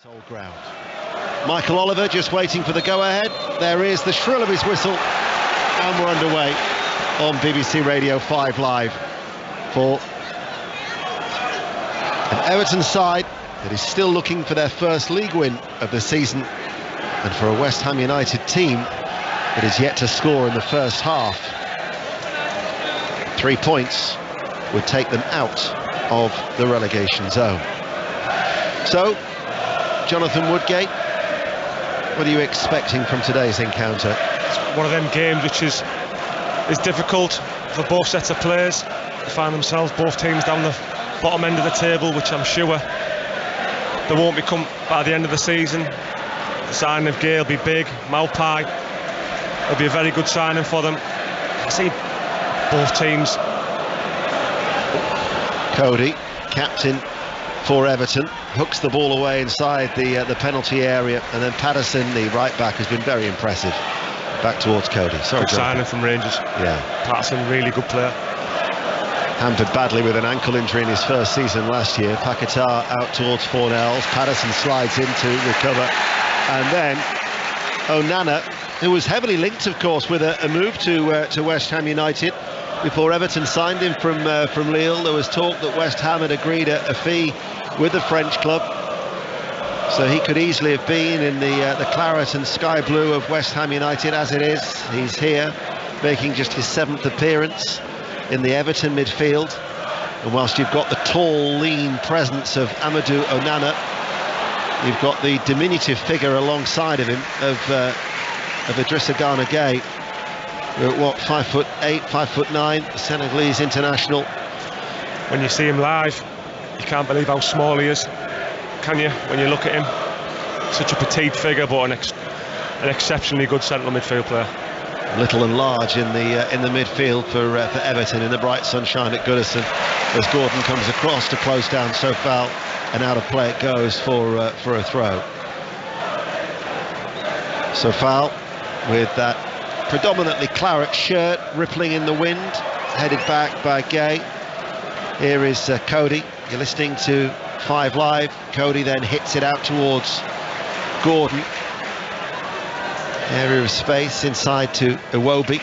Old ground. Michael Oliver just waiting for the go-ahead. There is the shrill of his whistle, and we're underway on BBC Radio 5 Live for an Everton side that is still looking for their first league win of the season, and for a West Ham United team that is yet to score in the first half. 3 points would take them out of the relegation zone. So, Jonathan Woodgate, what are you expecting from today's encounter? It's one of them games which is difficult for both sets of players. They find themselves, both teams, down the bottom end of the table, which I'm sure they won't become by the end of the season. The signing of Gale will be big. Maupay will be a very good signing for them. I see both teams. Cody, captain for Everton, hooks the ball away inside the penalty area, and then Patterson, the right back, has been very impressive. Back towards Cody. Sorry, good signing from Rangers. Yeah, Patterson, really good player. Hampered badly with an ankle injury in his first season last year. Paquetá out towards Fornells. Patterson slides in to recover, and then Onana, who was heavily linked, of course, with a move to West Ham United. Before Everton signed him from Lille, there was talk that West Ham had agreed a fee with the French club, so he could easily have been in the claret and sky blue of West Ham United. As it is, he's here, making just his 7th appearance in the Everton midfield. And whilst you've got the tall, lean presence of Amadou Onana, you've got the diminutive figure alongside of him of Idrissa Gana Gueye. What, 5'8", 5'9", Senegalese international. When you see him live, you can't believe how small he is, can you? When you look at him, such a petite figure, but an exceptionally good central midfield player. Little and large in the midfield for Everton in the bright sunshine at Goodison, as Gordon comes across to close down Sofal, and out of play it goes for a throw. Sofal with that predominantly claret shirt rippling in the wind, headed back by Gueye. Here is Cody. You're listening to 5 Live. Cody then hits it out towards Gordon. Area of space inside to Iwobi.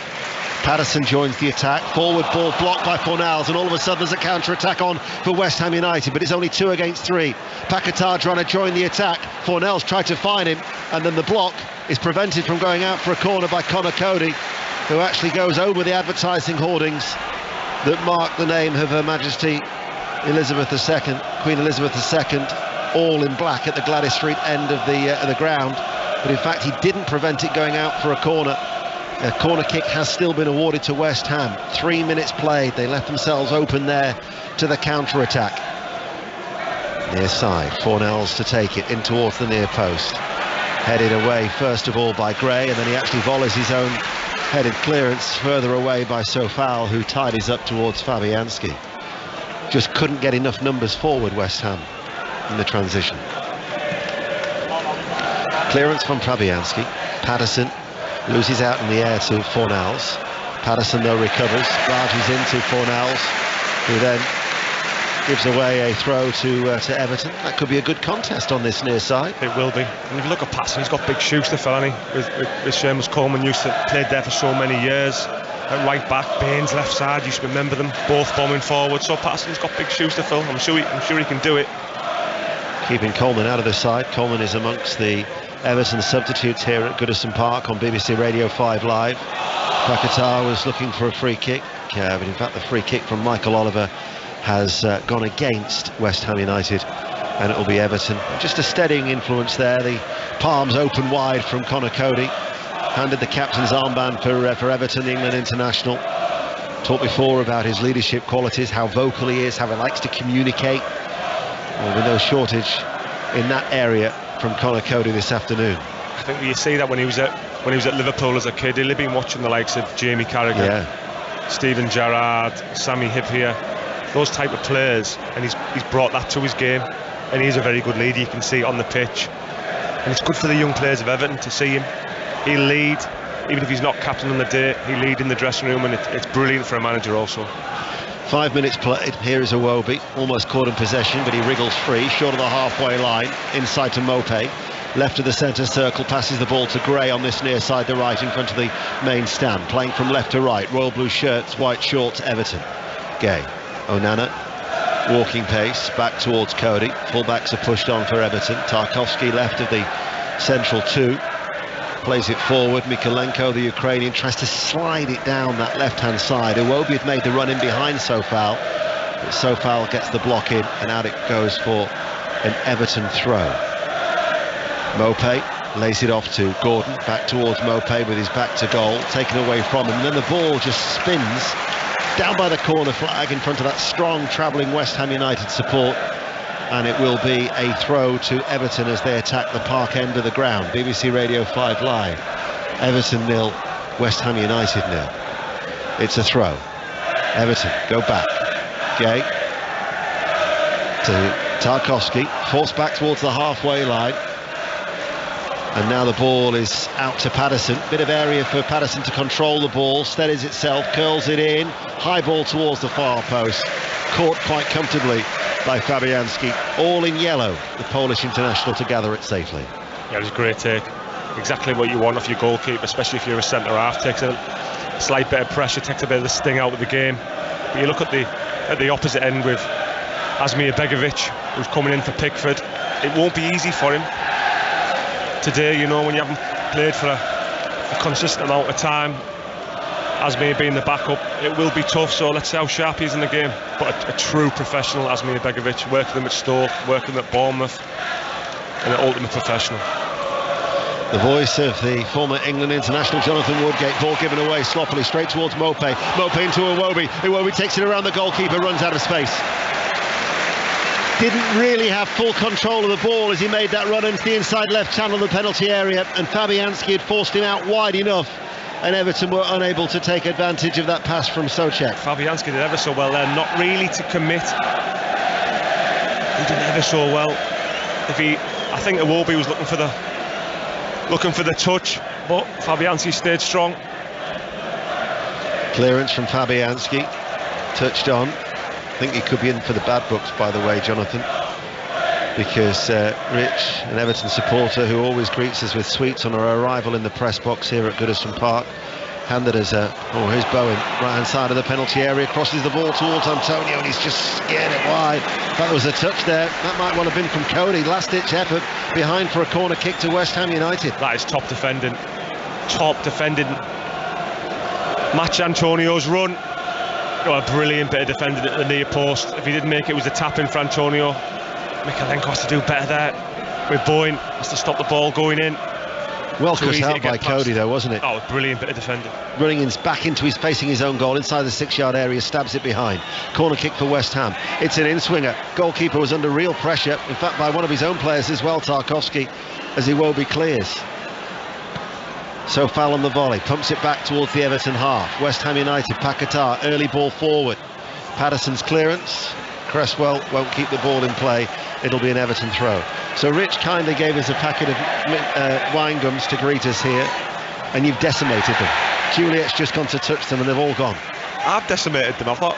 Patterson joins the attack. Forward ball blocked by Fornells, and all of a sudden there's a counter-attack on for West Ham United, but it's only 2 against 3. Paquetá trying to join the attack. Fornells tried to find him, and then the block is prevented from going out for a corner by Conor Cody, who actually goes over the advertising hoardings that mark the name of Her Majesty Elizabeth II, Queen Elizabeth II, all in black at the Gladys Street end of the ground. But in fact, he didn't prevent it going out for a corner. A corner kick has still been awarded to West Ham. 3 minutes played. They left themselves open there to the counter-attack. Near side, Fornells to take it in towards the near post. Headed away first of all by Gray, and then he actually volleys his own headed clearance further away by Sofal, who tidies up towards Fabianski. Just couldn't get enough numbers forward, West Ham, in the transition. Clearance from Fabianski. Patterson loses out in the air to Fornells. Patterson though recovers, barges into Fornells, who then gives away a throw to Everton. That could be a good contest on this near side. It will be. And if you look at Patterson, he's got big shoes to fill, hasn't he? With Seamus Coleman, used to played there for so many years. At right back, Baines left side, you should remember them both bombing forward. So Patterson's got big shoes to fill. I'm sure he can do it. Keeping Coleman out of the side. Coleman is amongst the Everton substitutes here at Goodison Park on BBC Radio 5 Live. Paquetá was looking for a free kick, but in fact the free kick from Michael Oliver has gone against West Ham United, and it will be Everton. Just a steadying influence there. The palms open wide from Conor Cody. Handed the captain's armband for Everton, the England international. Talked before about his leadership qualities, how vocal he is, how he likes to communicate. Well, with no shortage in that area from Conor Cody this afternoon. I think you see that when he was at Liverpool as a kid. He'll have been watching the likes of Jamie Carragher, Steven Gerrard, Sami Hyypiä, those type of players, and he's brought that to his game, and he's a very good leader. You can see it on the pitch, and it's good for the young players of Everton to see him. He'll lead, even if he's not captain on the day. He'll lead in the dressing room, and it's brilliant for a manager also. 5 minutes played. Here is Iwobi, almost caught in possession, but he wriggles free, short of the halfway line, inside to Mopé. Left of the centre circle, passes the ball to Gray on this near side to right in front of the main stand. Playing from left to right, royal blue shirts, white shorts, Everton. Gay, Onana, walking pace, back towards Cody. Fullbacks are pushed on for Everton. Tarkowski left of the central two. Plays it forward. Mikolenko, the Ukrainian, tries to slide it down that left-hand side. Iwobi had made the run in behind Sofal, but Sofal gets the block in, and out it goes for an Everton throw. Mopé lays it off to Gordon, back towards Mopé with his back to goal, taken away from him, and then the ball just spins down by the corner flag in front of that strong travelling West Ham United support, and it will be a throw to Everton as they attack the park end of the ground. BBC Radio 5 Live. Everton 0, West Ham United 0. It's a throw. Everton go back. Gay to Tarkowski, forced back towards the halfway line. And now the ball is out to Patterson. Bit of area for Patterson to control the ball. Steadies itself, curls it in. High ball towards the far post. Caught quite comfortably by Fabianski. All in yellow, the Polish international, to gather it safely. Yeah, it was a great take. Exactly what you want off your goalkeeper, especially if you're a centre-half. Takes a slight bit of pressure, takes a bit of the sting out of the game. But you look at the opposite end with Asmir Begovic, who's coming in for Pickford. It won't be easy for him today, you know, when you haven't played for a consistent amount of time. Asmir being the backup, it will be tough, so let's see how sharp he is in the game. But a true professional, Asmir Begovic, working them at Stoke, working them at Bournemouth, and an ultimate professional. The voice of the former England international, Jonathan Woodgate. Ball given away sloppily, straight towards Mopé. Mopé into Iwobi. Iwobi takes it around the goalkeeper, runs out of space. Didn't really have full control of the ball as he made that run into the inside left channel of the penalty area, and Fabianski had forced him out wide enough, and Everton were unable to take advantage of that pass from Souček. Fabianski did ever so well there, not really to commit. He did ever so well. I think Iwobi was looking for the touch, but Fabianski stayed strong. Clearance from Fabianski, touched on. I think he could be in for the bad books, by the way, Jonathan, because Rich, an Everton supporter who always greets us with sweets on our arrival in the press box here at Goodison Park, handed us here's Bowen, right hand side of the penalty area, crosses the ball towards Antonio, and he's just scared it wide. That was a touch there. That might well have been from Cody. Last ditch effort behind for a corner kick to West Ham United. That is top defending. Match Antonio's run. A brilliant bit of defending at the near post. If he didn't make it, it was a tap in for Antonio. Mikolenko has to do better there. With Bowen, has to stop the ball going in. Well cut out by Cody though, wasn't it? Oh, brilliant bit of defending. Running back into facing his own goal inside the 6-yard area, stabs it behind. Corner kick for West Ham. It's an in-swinger. Goalkeeper was under real pressure, in fact by one of his own players as well, Tarkowski, as Iwobi clears. So foul on the volley, pumps it back towards the Everton half. West Ham United, Paquetá, early ball forward. Patterson's clearance. Cresswell won't keep the ball in play. It'll be an Everton throw. So Rich kindly gave us a packet of wine gums to greet us here, and you've decimated them. Juliet's just gone to touch them and they've all gone. I've decimated them, I thought.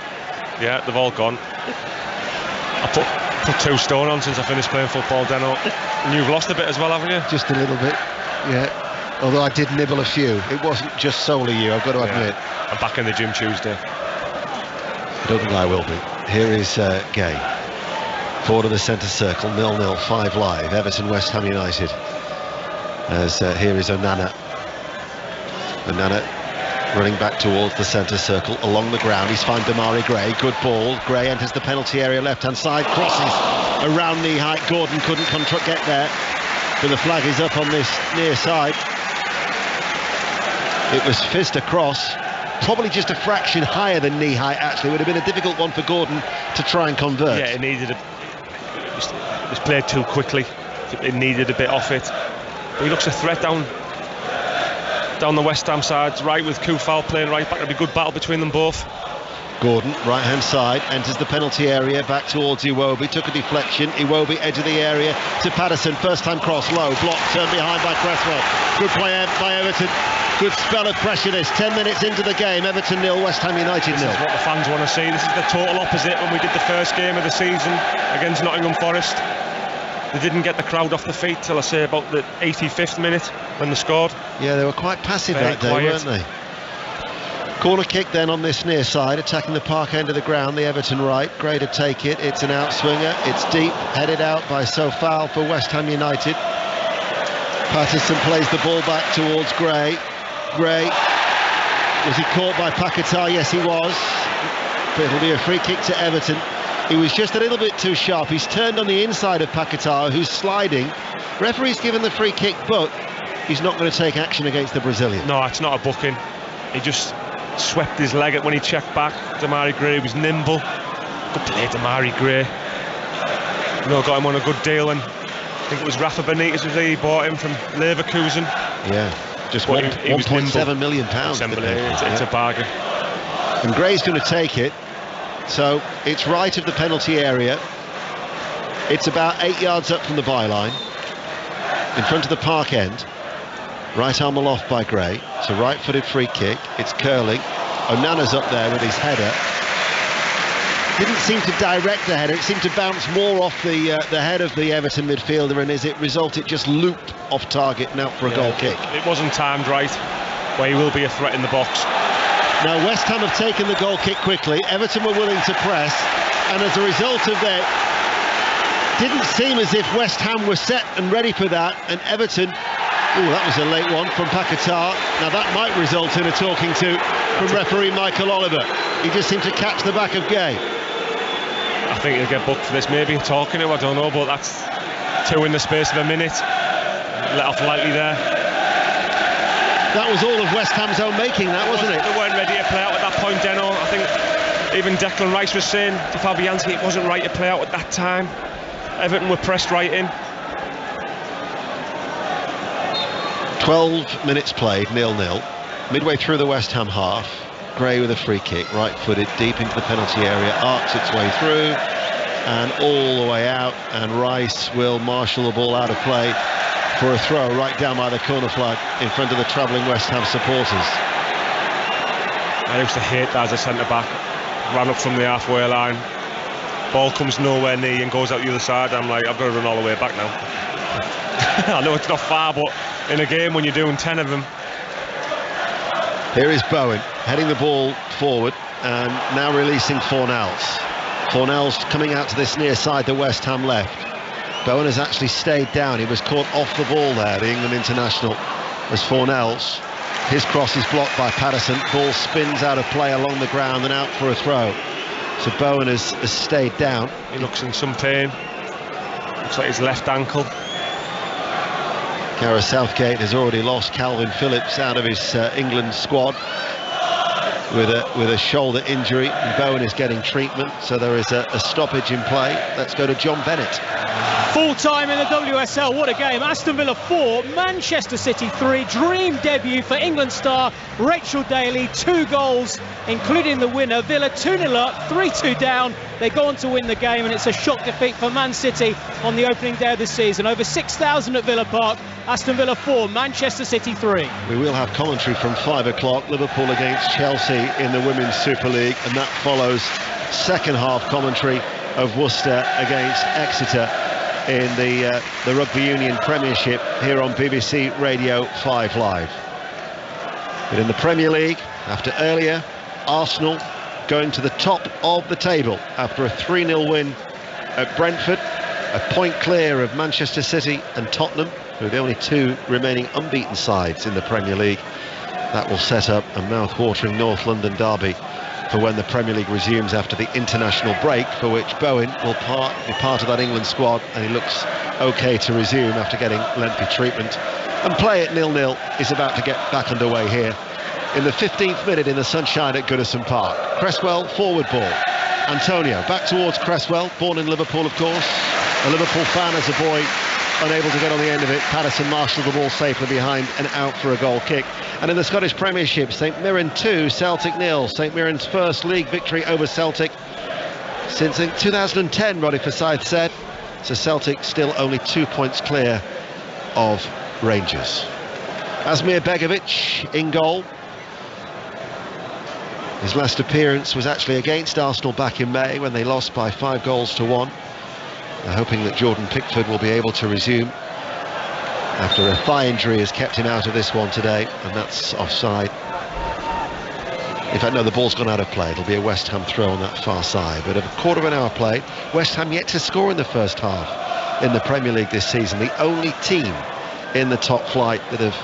Yeah, they've all gone. I put 2 stone on since I finished playing football, Deno. And you've lost a bit as well, haven't you? Just a little bit, yeah. Although I did nibble a few. It wasn't just solely you, I've got to admit. I'm back in the gym Tuesday. I don't think I will be. Here is Gay. Forward of the centre circle, 0-0, 5 Live. Everton, West Ham United. As here is Onana. Onana running back towards the centre circle, along the ground. He's found Damari Gray. Good ball. Gray enters the penalty area, left-hand side. Crosses around knee height. Gordon couldn't get there. But the flag is up on this near side. It was fizzed across, probably just a fraction higher than knee height actually. It would have been a difficult one for Gordon to try and convert. Yeah, it was played too quickly. It needed a bit off it. But he looks a threat down the West Ham side, right with Koufal playing right back. It'll be a good battle between them both. Gordon, right-hand side, enters the penalty area, back towards Iwobi, took a deflection, Iwobi, edge of the area, to Patterson, first-time cross, low, block, turned behind by Cresswell. Good play by Everton, good spell of pressure this, 10 minutes into the game, Everton 0, West Ham United 0. This is what the fans want to see, this is the total opposite when we did the first game of the season against Nottingham Forest. They didn't get the crowd off the feet till I say about the 85th minute when they scored. Yeah, they were quite passive Very that day, quiet. weren't they? Corner kick then on this near side, attacking the park end of the ground, the Everton right. Gray to take it, it's an outswinger, it's deep, headed out by Sofal for West Ham United. Patterson plays the ball back towards Gray. Gray, was he caught by Paquetá? Yes, he was. But it'll be a free kick to Everton. He was just a little bit too sharp. He's turned on the inside of Paquetá, who's sliding. Referee's given the free kick, but he's not going to take action against the Brazilian. No, it's not a booking. He just swept his leg when he checked back. Demarai Gray was nimble. Good play, Demarai Gray. Got him on a good deal, and I think it was Rafa Benitez who bought him from Leverkusen. Yeah, just But he was £1.7 million. It's a bargain. And Gray's going to take it. So it's right of the penalty area. It's about 8 yards up from the byline, in front of the park end. Right arm aloft by Gray. It's a right-footed free kick. It's curling. Onana's up there with his header. Didn't seem to direct the header. It seemed to bounce more off the head of the Everton midfielder, and as it result, it just looped off target and out for a goal kick. It wasn't timed right, where he will be a threat in the box. Now West Ham have taken the goal kick quickly. Everton were willing to press, and as a result of that, didn't seem as if West Ham were set and ready for that, and Everton, that was a late one from Paquetá. Now that might result in a talking to from referee Michael Oliver. He just seemed to catch the back of Gay. I think he'll get booked for this, maybe talking to him, I don't know, but that's two in the space of a minute. Let off lightly there. That was all of West Ham's own making, that wasn't it? They weren't ready to play out at that point, Deno. I think even Declan Rice was saying to Fabianski it wasn't right to play out at that time. Everton were pressed right in. 12 minutes played, 0-0. Midway through the West Ham half, Gray with a free kick, right-footed, deep into the penalty area, arcs its way through, and all the way out, and Rice will marshal the ball out of play for a throw right down by the corner flag in front of the travelling West Ham supporters. I used to hate that as a centre-back. Ran up from the halfway line, ball comes nowhere near and goes out the other side. I'm like, I've got to run all the way back now. I know it's not far, but in a game when you're doing 10 of them. Here is Bowen heading the ball forward and now releasing Fornals. Fornals coming out to this near side, the West Ham left. Bowen has actually stayed down. He was caught off the ball there, the England international, as Fornals. His cross is blocked by Patterson. Ball spins out of play along the ground and out for a throw. So Bowen has stayed down. He looks in some pain. Looks like his left ankle. Gareth Southgate has already lost Calvin Phillips out of his England squad with a shoulder injury, and Bowen is getting treatment, so there is a stoppage in play. Let's go to John Bennett. Full time in the WSL, what a game. Aston Villa 4, Manchester City 3. Dream debut for England star Rachel Daly. 2 goals, including the winner. Villa 2-0 up, 3-2 down. They go on to win the game, and it's a shock defeat for Man City on the opening day of the season. Over 6,000 at Villa Park. Aston Villa 4, Manchester City 3. We will have commentary from 5 o'clock. Liverpool against Chelsea in the Women's Super League, and that follows second half commentary of Worcester against Exeter in the Rugby Union Premiership here on BBC Radio 5 Live. But in the Premier League, after earlier, Arsenal going to the top of the table after a 3-0 win at Brentford, a point clear of Manchester City and Tottenham, who are the only 2 remaining unbeaten sides in the Premier League. That will set up a mouth-watering North London derby for when the Premier League resumes after the international break, for which Bowen will be part of that England squad, and he looks okay to resume after getting lengthy treatment. And play at 0-0 is about to get back underway here in the 15th minute in the sunshine at Goodison Park. Cresswell, forward ball. Antonio back towards Cresswell, born in Liverpool, of course, a Liverpool fan as a boy, unable to get on the end of it. Patterson marshalled the ball safely behind and out for a goal kick. And in the Scottish Premiership, St Mirren 2, Celtic 0. St Mirren's first league victory over Celtic since 2010, Roddy Forsyth said. So Celtic still only 2 points clear of Rangers. Asmir Begovic in goal. His last appearance was actually against Arsenal back in May when they lost by 5-1. They're hoping that Jordan Pickford will be able to resume after a thigh injury has kept him out of this one today, and that's offside. In fact, no, the ball's gone out of play. It'll be a West Ham throw on that far side. But a quarter of an hour played. West Ham yet to score in the first half in the Premier League this season. The only team in the top flight that have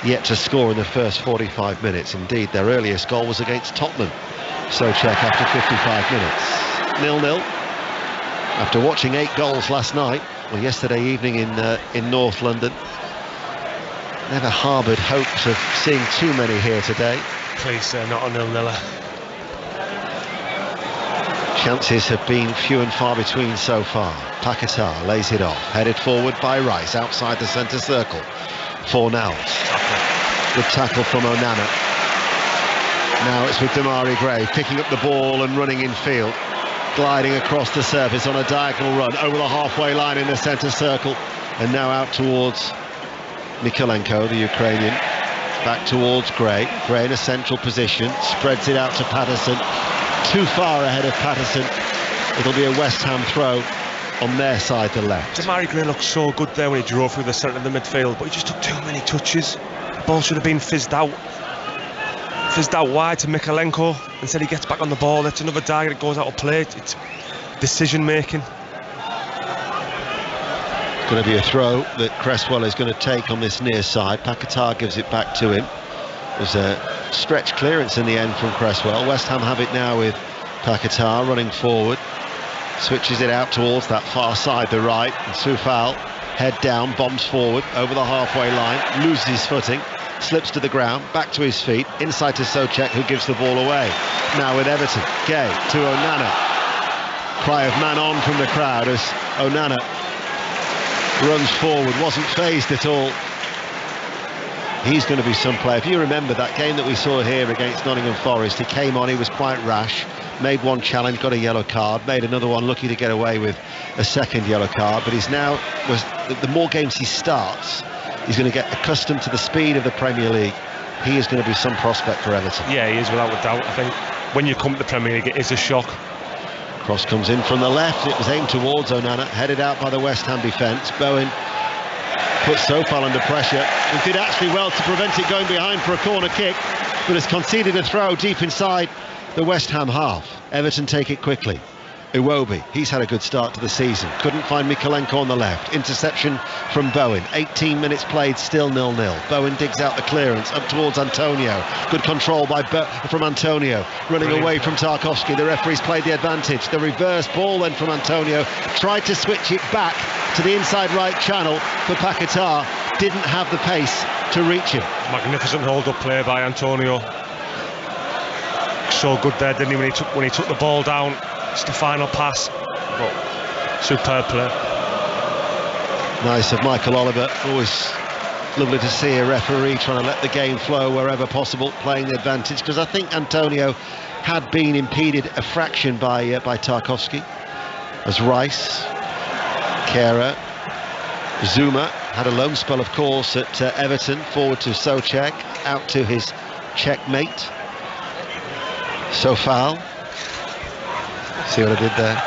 yet to score in the first 45 minutes. Indeed, their earliest goal was against Tottenham. Souček after 55 minutes. 0-0. After watching 8 goals last night, or yesterday evening in North London, never harboured hopes of seeing too many here today. Please, not a 0-0. Chances have been few and far between so far. Paquetá lays it off, headed forward by Rice, outside the centre circle. Fornals. Good tackle from Onana. Now it's with Damari Gray, picking up the ball and running in field. Gliding across the surface on a diagonal run, over the halfway line in the centre circle. And now out towards Mykolenko, the Ukrainian. Back towards Gray. Gray in a central position, spreads it out to Patterson. Too far ahead of Patterson. It'll be a West Ham throw on their side, the left. Damari Gray looked so good there when he drove through the centre of the midfield, but he just took too many touches. The ball should have been fizzed out wide to Mykolenko. Instead he gets back on the ball. It's another target that goes out of play. It's decision making. Going to be a throw that Cresswell is going to take on this near side. Paquetá gives it back to him. There's a stretch clearance in the end from Cresswell. West Ham have it now with Paquetá running forward. Switches it out towards that far side, the right. And Soufal, head down, bombs forward over the halfway line, loses his footing, slips to the ground, back to his feet, inside to Souček, who gives the ball away. Now with Everton, Gay to Onana. Cry of man on from the crowd as Onana runs forward, wasn't phased at all. He's going to be some player. If you remember that game that we saw here against Nottingham Forest, he came on, he was quite rash, made one challenge, got a yellow card, made another one, lucky to get away with a second yellow card. But he's now, the more games he starts, he's going to get accustomed to the speed of the Premier League. He is going to be some prospect for Everton. Yeah, he is without a doubt. I think when you come to the Premier League, it is a shock. Cross comes in from the left, it was aimed towards Onana, headed out by the West Ham defence. Bowen puts Soufal under pressure and did actually well to prevent it going behind for a corner kick, but has conceded a throw deep inside the West Ham half. Everton take it quickly. Iwobi, he's had a good start to the season, couldn't find Mykolenko on the left. Interception from Bowen, 18 minutes played, still 0-0. Bowen digs out the clearance up towards Antonio. Good control from Antonio, running away from Tarkowski. The referee's played the advantage. The reverse ball then from Antonio, tried to switch it back to the inside right channel for Paquetá, didn't have the pace to reach him. Magnificent hold-up play by Antonio. So good there, didn't he, when he took the ball down. It's the final pass, but superb play. Nice of Michael Oliver. Always lovely to see a referee trying to let the game flow wherever possible, playing the advantage, because I think Antonio had been impeded a fraction by Tarkowski, as Rice, Kehrer, Zuma had a lone spell, of course, at Everton. Forward to Souček, out to his checkmate Soufal. See what I did there?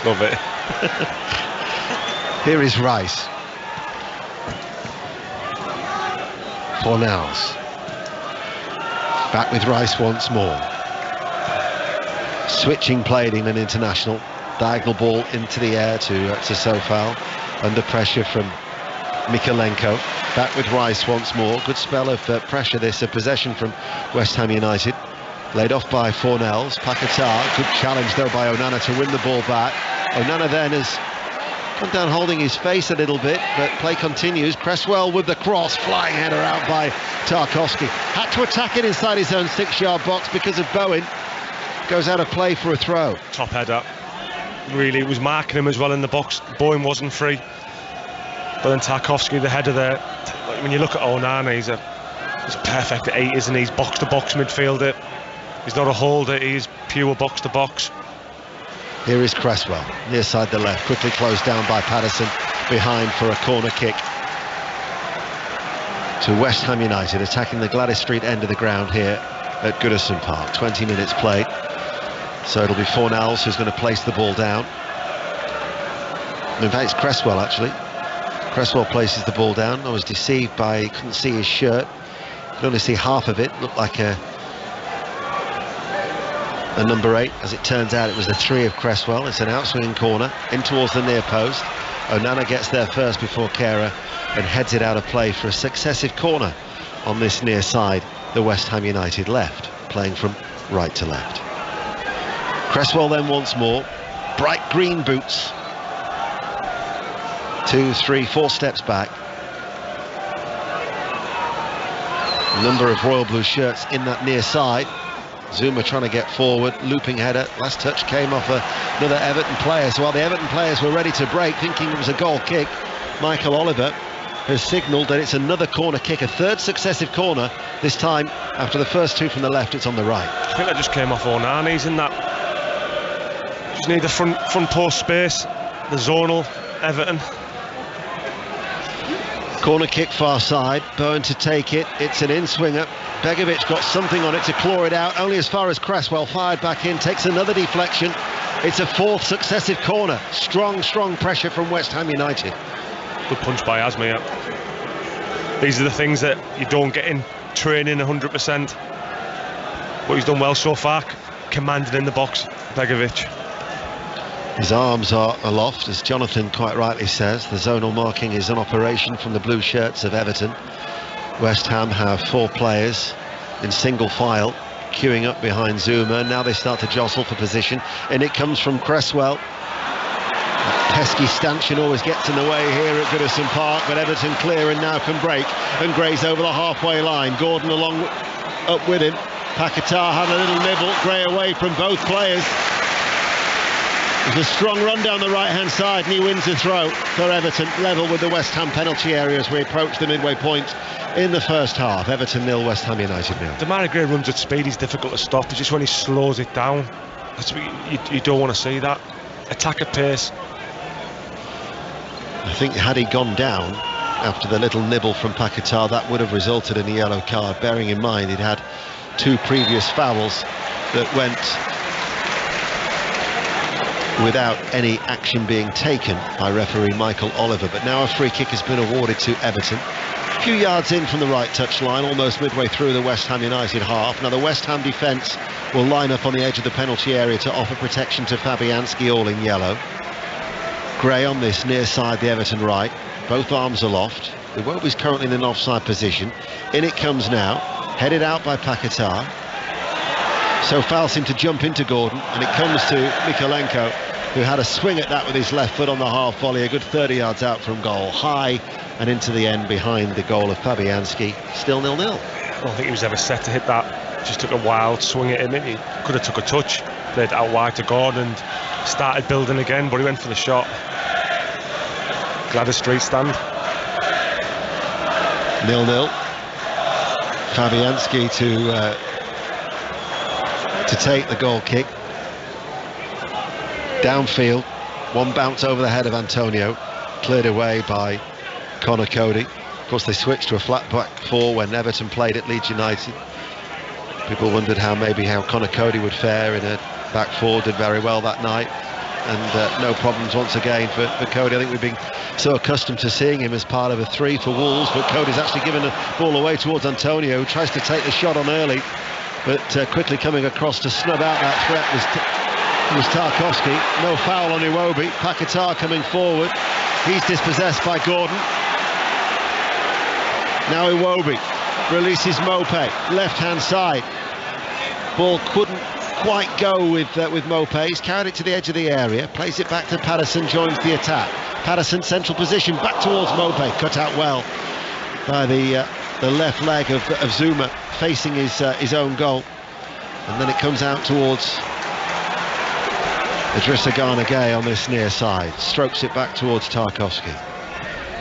Love it. Here is Rice. Fornals. Back with Rice once more. Switching play in an international. Diagonal ball into the air to Soufal. Under pressure from Mykolenko. Back with Rice once more. Good spell of pressure this, a possession from West Ham United. Laid off by Fornals. Paquetá, good challenge though by Onana to win the ball back. Onana then has come down holding his face a little bit, but play continues. Cresswell with the cross, flying header out by Tarkowski. Had to attack it inside his own 6-yard box because of Bowen. Goes out of play for a throw. Top header. Really, it was marking him as well in the box. Bowen wasn't free. But then Tarkowski, the header there, when you look at Onana, he's a perfect 8, isn't he? He's box-to-box midfielder. He's not a holder, he's pure box-to-box. Here is Cresswell, near side the left, quickly closed down by Patterson, behind for a corner kick to West Ham United, attacking the Gladys Street end of the ground here at Goodison Park. 20 minutes played, so it'll be Fornals who's going to place the ball down. In fact, it's Cresswell actually. Cresswell places the ball down. I was deceived by, couldn't see his shirt, could only see half of it, looked like a number 8. As it turns out, it was the 3 of Cresswell. It's an outswinging corner in towards the near post. Onana gets there first before Kehrer and heads it out of play for a successive corner on this near side, the West Ham United left, playing from right to left. Cresswell then once more, bright green boots, 2, 3, 4 steps back. A number of royal blue shirts in that near side. Zuma trying to get forward, looping header, last touch came off another Everton player. So while the Everton players were ready to break, thinking it was a goal kick, Michael Oliver has signalled that it's another corner kick, a third successive corner, this time after the first 2 from the left, it's on the right. I think that just came off Onana. He's in that, just need the front post space, the zonal Everton. Corner kick far side, Bowen to take it, it's an in-swinger. Begovic got something on it to claw it out, only as far as Cresswell, fired back in, takes another deflection. It's a 4th successive corner. Strong pressure from West Ham United. Good punch by Asmi. These are the things that you don't get in training 100%. But he's done well so far, commanding in the box, Begovic. His arms are aloft, as Jonathan quite rightly says. The zonal marking is an operation from the blue shirts of Everton. West Ham have 4 players in single file, queuing up behind Zuma. Now they start to jostle for position, and it comes from Cresswell. That pesky stanchion always gets in the way here at Goodison Park, but Everton clear and now can break and graze over the halfway line. Gordon up with him. Paquetá had a little nibble. Gray away from both players. There's a strong run down the right-hand side, and he wins the throw for Everton, level with the West Ham penalty area as we approach the midway point in the first half. Everton 0, West Ham United 0. Demarai Gray runs at speed, he's difficult to stop. It's just when he slows it down, that's what you don't want to see that. Attack at pace. I think had he gone down after the little nibble from Paquetá, that would have resulted in a yellow card, bearing in mind he'd had 2 previous fouls that went without any action being taken by referee Michael Oliver. But now a free kick has been awarded to Everton. A few yards in from the right touchline, almost midway through the West Ham United half. Now the West Ham defence will line up on the edge of the penalty area to offer protection to Fabianski, all in yellow. Gray on this near side, the Everton right, both arms aloft. Iwobi's currently in an offside position. In it comes now, headed out by Paquetá. So foul seemed to jump into Gordon, and it comes to Mykolenko, who had a swing at that with his left foot on the half volley, a good 30 yards out from goal, high and into the end behind the goal of Fabianski. Still 0-0. I don't think he was ever set to hit that. Just took a wild swing at him. He could have took a touch, played out wide to Gordon and started building again, but he went for the shot. Gladys Street stand. 0-0. Fabianski to take the goal kick. Downfield, one bounce over the head of Antonio, cleared away by Conor Cody. Of course, they switched to a flat back 4 when Everton played at Leeds United. People wondered how Conor Cody would fare in a back 4. Did very well that night, and no problems once again for Cody. I think we've been so accustomed to seeing him as part of a 3 for Wolves, but Cody's actually given the ball away towards Antonio, who tries to take the shot on early, but quickly coming across to snub out that threat was Tarkowski. No foul on Iwobi. Paquetá coming forward. He's dispossessed by Gordon. Now Iwobi releases Mope, left-hand side. Ball couldn't quite go with Mope. He's carried it to the edge of the area, plays it back to Patterson, joins the attack. Patterson, central position, back towards Mope, cut out well by the left leg of Zuma, facing his own goal. And then it comes out towards Idrissa Gana Gueye on this near side, strokes it back towards Tarkowski.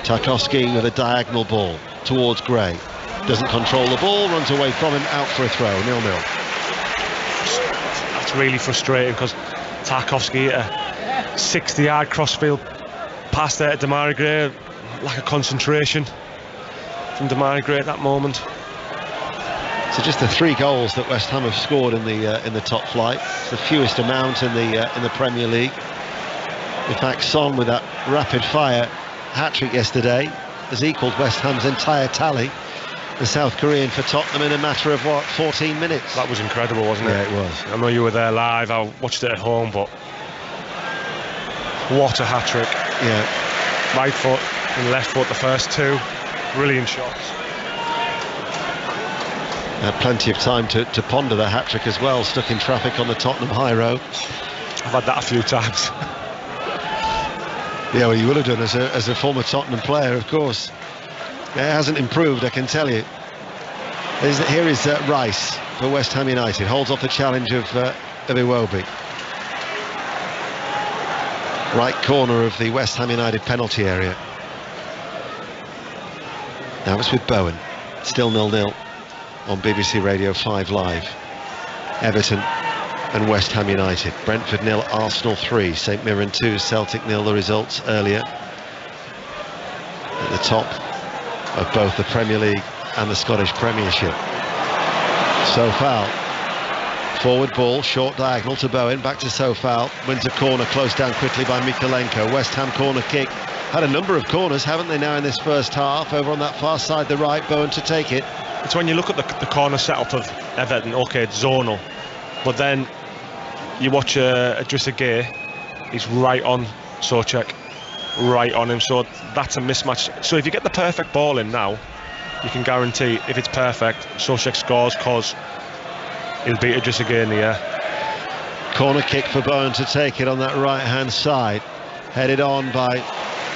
Tarkowski with a diagonal ball towards Gray. Doesn't control the ball, runs away from him, out for a throw, 0-0. That's really frustrating because Tarkowski hit a 60-yard crossfield pass there to Demarai Gray. Lack of concentration from Demarai Gray at that moment. So just the 3 goals that West Ham have scored in the top flight. It's the fewest amount in the Premier League. In fact, Son with that rapid fire hat-trick yesterday has equalled West Ham's entire tally. The South Korean for Tottenham in a matter of 14 minutes. That was incredible, wasn't it? Yeah, it was. I know you were there live. I watched it at home, but what a hat-trick. Yeah. Right foot and left foot, the first 2 brilliant shots. Had plenty of time to ponder the hat-trick as well, stuck in traffic on the Tottenham high road. I've had that a few times. Yeah, well, you would have done as a former Tottenham player, of course. It hasn't improved, I can tell you. Here is Rice for West Ham United, holds off the challenge of Iwobi. Right corner of the West Ham United penalty area. Now it's with Bowen, still 0-0 on BBC Radio 5 Live. Everton and West Ham United. Brentford 0, Arsenal 3, St Mirren 2, Celtic 0, the results earlier. At the top of both the Premier League and the Scottish Premiership. Sofal, forward ball, short diagonal to Bowen, back to Sofal, wins a corner, closed down quickly by Mikolenko. West Ham corner kick. Had a number of corners, haven't they, now in this first half? Over on that far side, the right, Bowen to take it. It's when you look at the corner setup of Everton, okay, it's zonal, but then you watch Idrissa Gueye, he's right on Souček, right on him, so that's a mismatch. So if you get the perfect ball in now, you can guarantee if it's perfect, Souček scores because he'll beat Idrissa Gueye in the air. Corner kick for Bowen to take it on that right-hand side, headed on by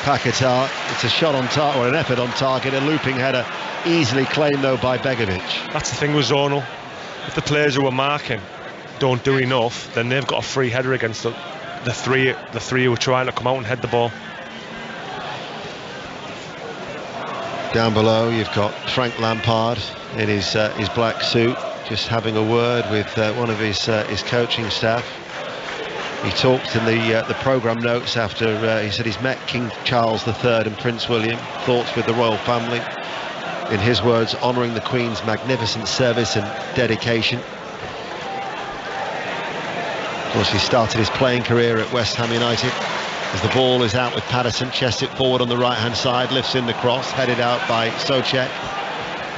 Paquetá. It's a shot on target, or an effort on target, a looping header, easily claimed though by Begovic. That's the thing with zonal. If the players who are marking don't do enough, then they've got a free header against the three who are trying to come out and head the ball. Down below you've got Frank Lampard in his black suit, just having a word with one of his coaching staff. He talked in the programme notes after he said he's met King Charles III and Prince William, thoughts with the royal family. In his words, honouring the Queen's magnificent service and dedication. Of course, he started his playing career at West Ham United. As the ball is out with Patterson, chests it forward on the right-hand side, lifts in the cross, headed out by Souček.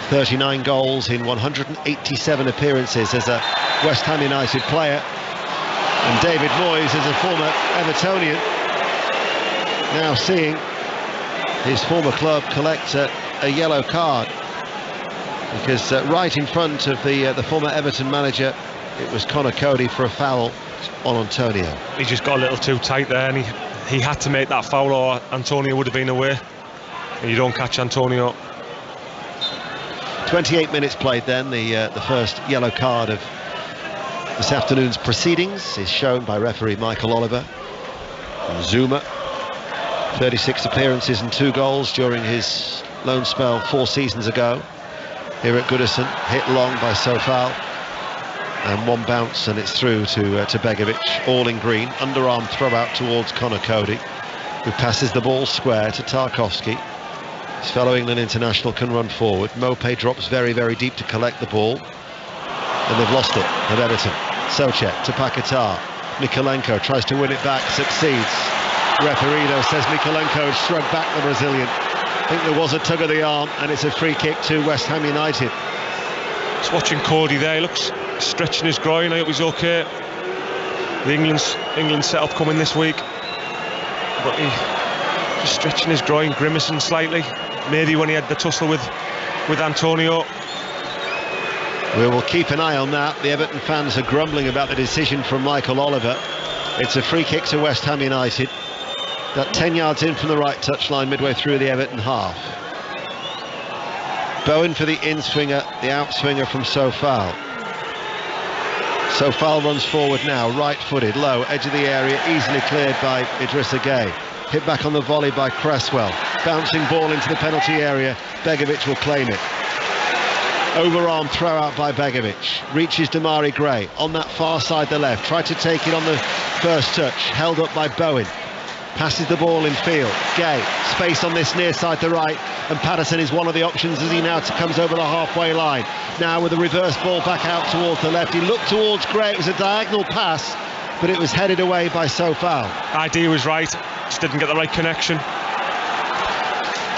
39 goals in 187 appearances as a West Ham United player. And David Moyes, as a former Evertonian, now seeing his former club collect a yellow card, because right in front of the former Everton manager, it was Conor Cody for a foul on Antonio. He just got a little too tight there, and he had to make that foul, or Antonio would have been away. And you don't catch Antonio. 28 minutes played then. The first yellow card of this afternoon's proceedings is shown by referee Michael Oliver. And Zuma, 36 appearances and 2 goals during his loan spell 4 seasons ago here at Goodison. Hit long by Sofal, and one bounce and it's through to Begovic, all in green. Underarm throw out towards Conor Cody, who passes the ball square to Tarkowski. His fellow England international can run forward. Mopé drops very, very deep to collect the ball, and they've lost it at Everton. Souček to Paquetá. Mikolenko tries to win it back, succeeds. Referee though says Mikolenko has shrugged back the Brazilian. I think there was a tug of the arm, and it's a free kick to West Ham United. Just watching Cody there, he looks stretching his groin. I hope he's okay. The England setup coming this week, but he just stretching his groin, grimacing slightly. Maybe when he had the tussle with Antonio. We will keep an eye on that. The Everton fans are grumbling about the decision from Michael Oliver. It's a free kick to West Ham United. That 10 yards in from the right touchline, midway through the Everton half. Bowen for the in-swinger, the outswinger from Sofal. Sofal runs forward now, right-footed, low, edge of the area, easily cleared by Idrissa Gueye. Hit back on the volley by Cresswell. Bouncing ball into the penalty area. Begovic will claim it. Overarm throw out by Begovic. Reaches Damari Gray on that far side, the left. Tried to take it on the first touch. Held up by Bowen. Passes the ball in field. Gay. Space on this near side, the right. And Patterson is one of the options as he now comes over the halfway line. Now with a reverse ball back out towards the left. He looked towards Gray. It was a diagonal pass, but it was headed away by Sofal. Idea was right. Just didn't get the right connection.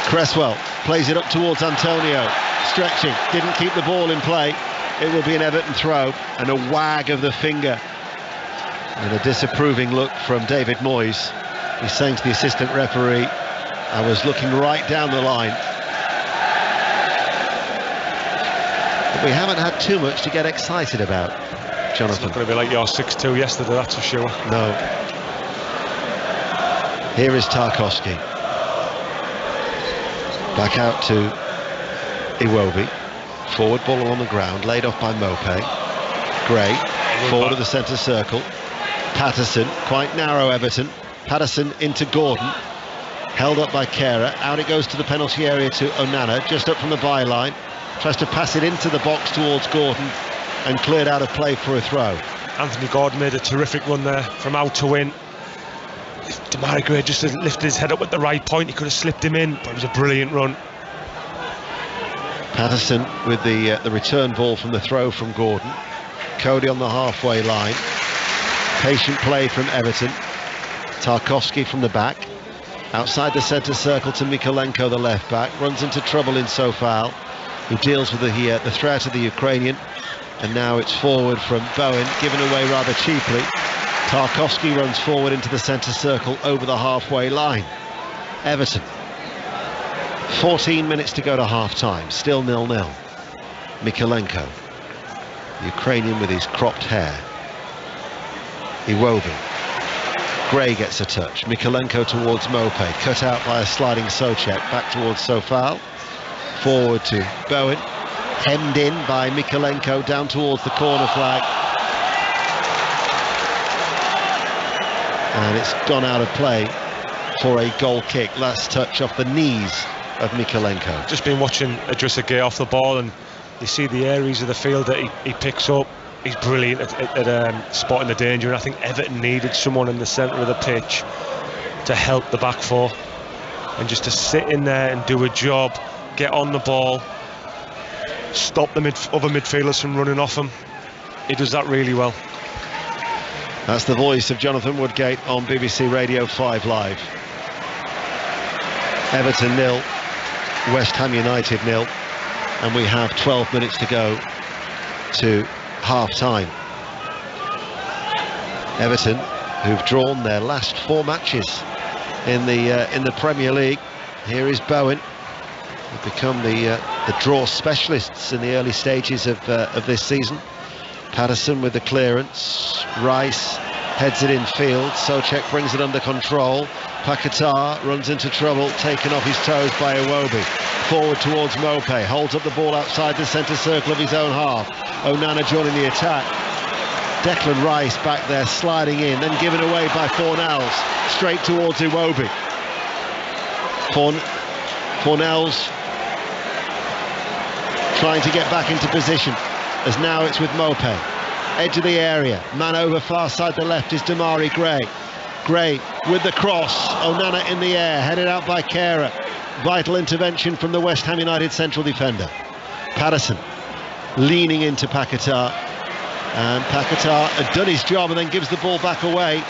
Cresswell plays it up towards Antonio. Stretching. Didn't keep the ball in play. It will be an Everton throw. And a wag of the finger. And a disapproving look from David Moyes. He's saying to the assistant referee, I was looking right down the line. But we haven't had too much to get excited about, Jonathan. It's not going to be like your 6-2 yesterday, that's for sure. No. Here is Tarkowski. Back out to Iwobi. Forward ball on the ground, laid off by Mopé. Gray, forward of the centre circle. Patterson, quite narrow Everton. Patterson into Gordon, held up by Kehrer. Out it goes to the penalty area to Onana, just up from the byline. Tries to pass it into the box towards Gordon and cleared out of play for a throw. Anthony Gordon made a terrific run there from out to in. If Damari Gray just lifted his head up at the right point, he could have slipped him in, but it was a brilliant run. Patterson with the return ball from the throw from Gordon. Cody on the halfway line. Patient play from Everton. Tarkowski from the back, outside the centre circle to Mykolenko, the left back, runs into trouble in Sofal, who deals with the threat of the Ukrainian, and now it's forward from Bowen, given away rather cheaply. Tarkowski runs forward into the centre circle over the halfway line. Everton, 14 minutes to go to half-time, still 0-0. Mykolenko, the Ukrainian with his cropped hair. Iwobi. Gray gets a touch. Mykolenko towards Mopé. Cut out by a sliding Souček. Back towards Sofal. Forward to Bowen. Hemmed in by Mykolenko down towards the corner flag. And it's gone out of play for a goal kick. Last touch off the knees of Mykolenko. Just been watching Idrissa Gueye off the ball, and you see the areas of the field that he picks up. He's brilliant at spotting the danger, and I think Everton needed someone in the centre of the pitch to help the back four, and just to sit in there and do a job, get on the ball, stop the other midfielders from running off him. He does that really well. That's the voice of Jonathan Woodgate on BBC Radio 5 Live. Everton 0, West Ham United 0, and we have 12 minutes to go to half-time. Everton, who've drawn their last 4 matches in the Premier League. Here is Bowen. They've become the draw specialists in the early stages of this season. Patterson with the clearance. Rice heads it in field. Souček brings it under control. Paquetá runs into trouble, taken off his toes by Iwobi. Forward towards Mopé, holds up the ball outside the centre circle of his own half. Onana joining the attack. Declan Rice back there sliding in, then given away by Fornals, straight towards Iwobi. Fornals trying to get back into position, as now it's with Mopé. Edge of the area, man over far side the left is Damari Gray. Gray with the cross, Onana in the air, headed out by Kehrer. Vital intervention from the West Ham United central defender. Patterson leaning into Paquetá, and Paquetá had done his job and then gives the ball back away,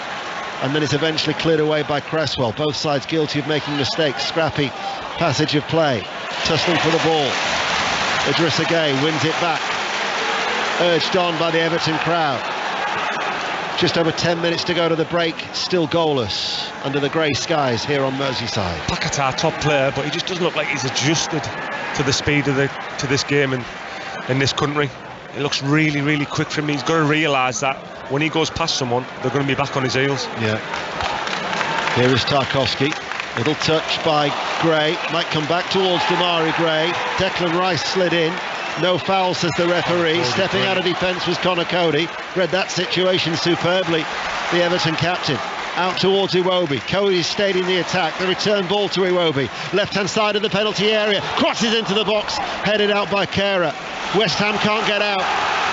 and then it's eventually cleared away by Cresswell. Both sides guilty of making mistakes. Scrappy passage of play, tussling for the ball. Idrissa Gueye wins it back, urged on by the Everton crowd. Just over 10 minutes to go to the break, still goalless under the grey skies here on Merseyside. Paquetá, top player, but he just doesn't look like he's adjusted to the speed of to this game in this country. It looks really, really quick for him. He's got to realise that when he goes past someone, they're going to be back on his heels. Yeah. Here is Tarkowski. Little touch by Gray. Might come back towards Damari Gray. Declan Rice slid in. No foul, says the referee. Stepping out of defence was Connor Cody. Read that situation superbly, the Everton captain. out towards Iwobi. Cody's stayed in the attack. The return ball to Iwobi. Left-hand side of the penalty area. Crosses into the box. Headed out by Kehrer. West Ham can't get out.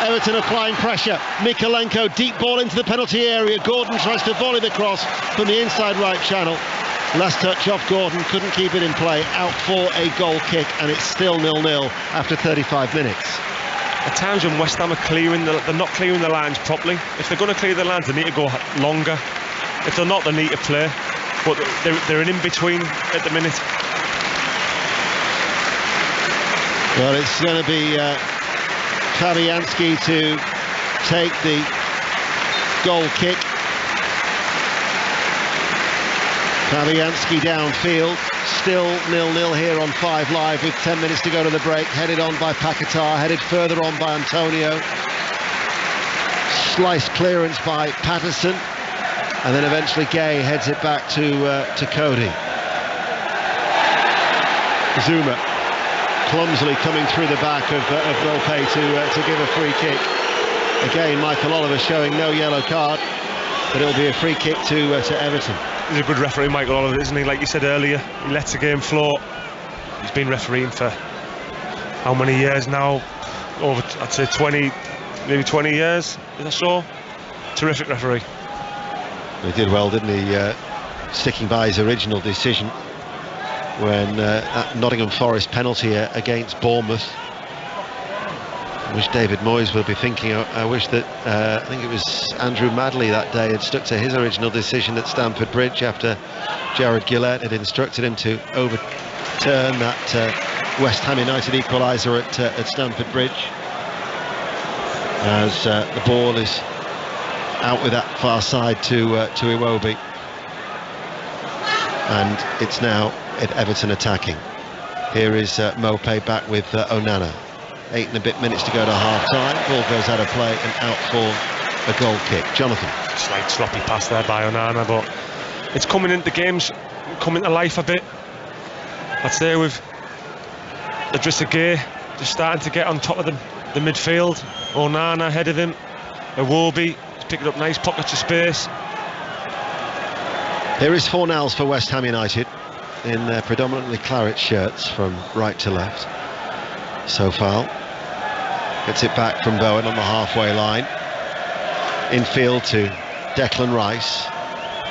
Everton applying pressure. Mykolenko, deep ball into the penalty area. Gordon tries to volley the cross from the inside right channel. Last touch off Gordon, couldn't keep it in play. Out for a goal kick, and it's still 0-0 after 35 minutes. At times when West Ham are they're not clearing the lines properly. If they're going to clear the lines, they need to go longer. If they're not, they need to play. But they're in between at the minute. Well, it's going to be Fabianski to take the goal kick. Fabianski downfield, still 0-0 here on 5 Live with 10 minutes to go to the break. Headed on by Paquetá, headed further on by Antonio. Slice clearance by Patterson, and then eventually Gay heads it back to Cody. Zuma clumsily coming through the back of Volpe to give a free kick. Again, Michael Oliver showing no yellow card, but it'll be a free kick to Everton. He's a good referee, Michael Oliver, isn't he? Like you said earlier, he lets the game flow. He's been refereeing for how many years now? Over, I'd say 20, maybe 20 years, is that so? Terrific referee. He did well, didn't he? Sticking by his original decision when that Nottingham Forest penalty against Bournemouth. I wish David Moyes will be thinking, I wish that I think it was Andrew Madley that day had stuck to his original decision at Stamford Bridge after Jared Gillett had instructed him to overturn that West Ham United equaliser at Stamford Bridge, as the ball is out with that far side to Iwobi, and it's now at Everton attacking. Here is Maupay back with Onana. 8 and a bit minutes to go to half-time. Ball goes out of play and out for a goal kick. Jonathan. Slight sloppy pass there by Onana, but it's coming into games, coming to life a bit. I'd say with Idrissa Gueye just starting to get on top of the midfield. Onana ahead of him. Iwobi is picking up nice pockets of space. There is Fornals for West Ham United in their predominantly claret shirts from right to left. Sofal gets it back from Bowen on the halfway line. Infield to Declan Rice.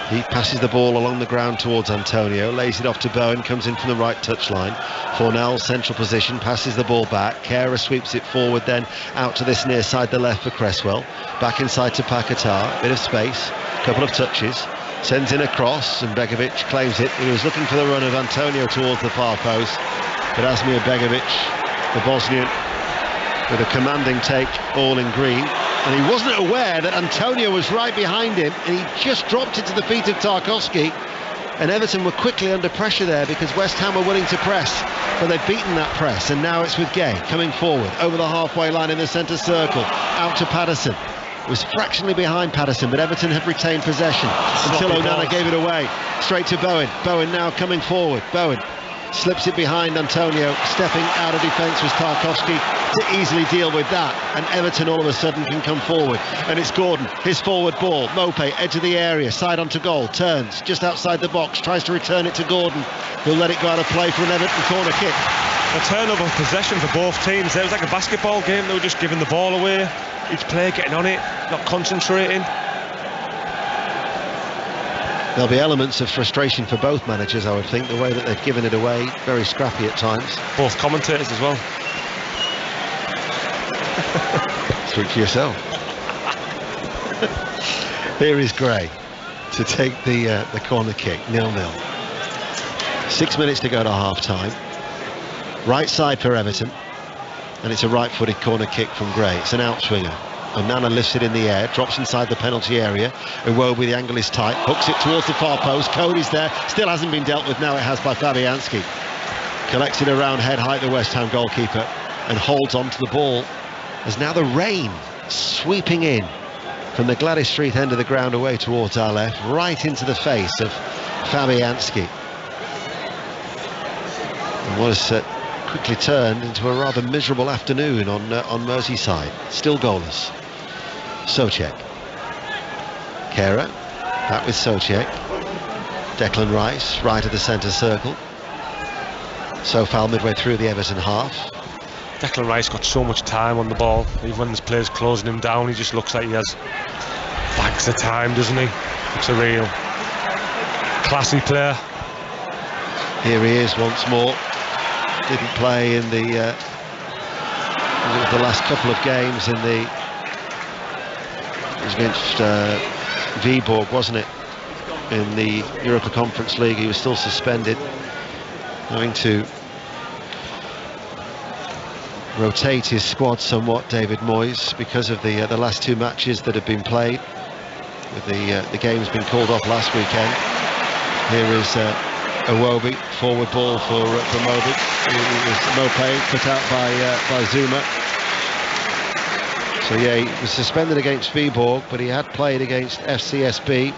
He passes the ball along the ground towards Antonio, lays it off to Bowen, comes in from the right touchline. Fornals central position, passes the ball back. Kehrer sweeps it forward, then out to this near side, the left for Cresswell. Back inside to Paquetá, bit of space, couple of touches. Sends in a cross and Begovic claims it. He was looking for the run of Antonio towards the far post, but Asmir Begovic, the Bosnian, with a commanding take, all in green, and he wasn't aware that Antonio was right behind him, and he just dropped it to the feet of Tarkowski, and Everton were quickly under pressure there because West Ham were willing to press, but they've beaten that press, and now it's with Gay coming forward over the halfway line in the centre circle, out to Patterson. It was fractionally behind Patterson, but Everton have retained possession until Onana gave it away. Straight to Bowen. Bowen now coming forward. Bowen slips it behind Antonio. Stepping out of defence was Tarkowski to easily deal with that, and Everton all of a sudden can come forward, and it's Gordon, his forward ball. Maupay, edge of the area, side onto goal, turns just outside the box, tries to return it to Gordon, who'll let it go out of play for an Everton corner kick. A turnover of possession for both teams. It was like a basketball game. They were just giving the ball away, each player getting on it, not concentrating. There'll be elements of frustration for both managers, I would think, the way that they've given it away, very scrappy at times. Both commentators as well. Speak for yourself. Here is Gray to take the corner kick, 0-0. 6 minutes to go to half-time. Right side for Everton, and it's a right-footed corner kick from Gray. It's an outswinger. Onana lifts it in the air, drops inside the penalty area. Iwobi, the angle is tight, hooks it towards the far post. Cody's there, still hasn't been dealt with. Now it has by Fabianski. Collects it around head height, the West Ham goalkeeper, and holds on to the ball. As now the rain sweeping in from the Gladys Street end of the ground away towards our left, right into the face of Fabianski. And was quickly turned into a rather miserable afternoon on Merseyside. Still goalless. Souček. Kehrer Back with Soucek. Declan Rice, right of the centre circle. So foul midway through the Everton half. Declan Rice got so much time on the ball. Even when there's players closing him down, he just looks like he has bags of time, doesn't he? It's a real classy player. Here he is once more. Didn't play in the last couple of games in the... It was against Viborg, wasn't it? In the Europa Conference League. He was still suspended, having to rotate his squad somewhat, David Moyes, because of the last two matches that have been played, with the games being called off last weekend. Here is Iwobi, forward ball for Mobi. Mopé put out by Zuma. So yeah, he was suspended against Viborg, but he had played against FCSB,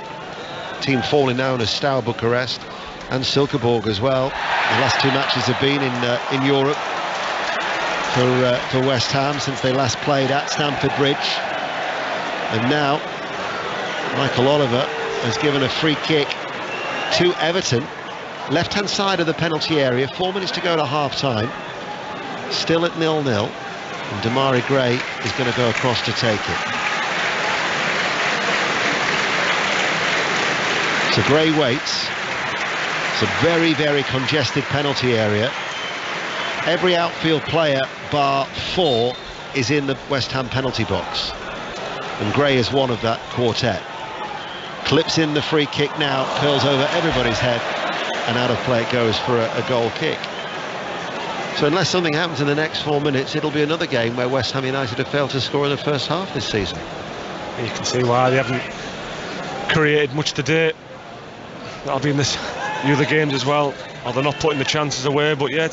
team formerly known as Steaua Bucharest, and Silkeborg as well. The last two matches have been in Europe for West Ham since they last played at Stamford Bridge. And now Michael Oliver has given a free kick to Everton, left-hand side of the penalty area. 4 minutes to go to half-time. Still at 0-0. And Damari Gray is going to go across to take it. So Gray waits. It's a very, very congested penalty area. Every outfield player bar 4 is in the West Ham penalty box, and Gray is one of that quartet. Clips in the free kick now, curls over everybody's head, and out of play it goes for a goal kick. So unless something happens in the next 4 minutes, it'll be another game where West Ham United have failed to score in the first half this season. You can see why they haven't created much today. That'll be in the other games as well. Or they're not putting the chances away, but yeah,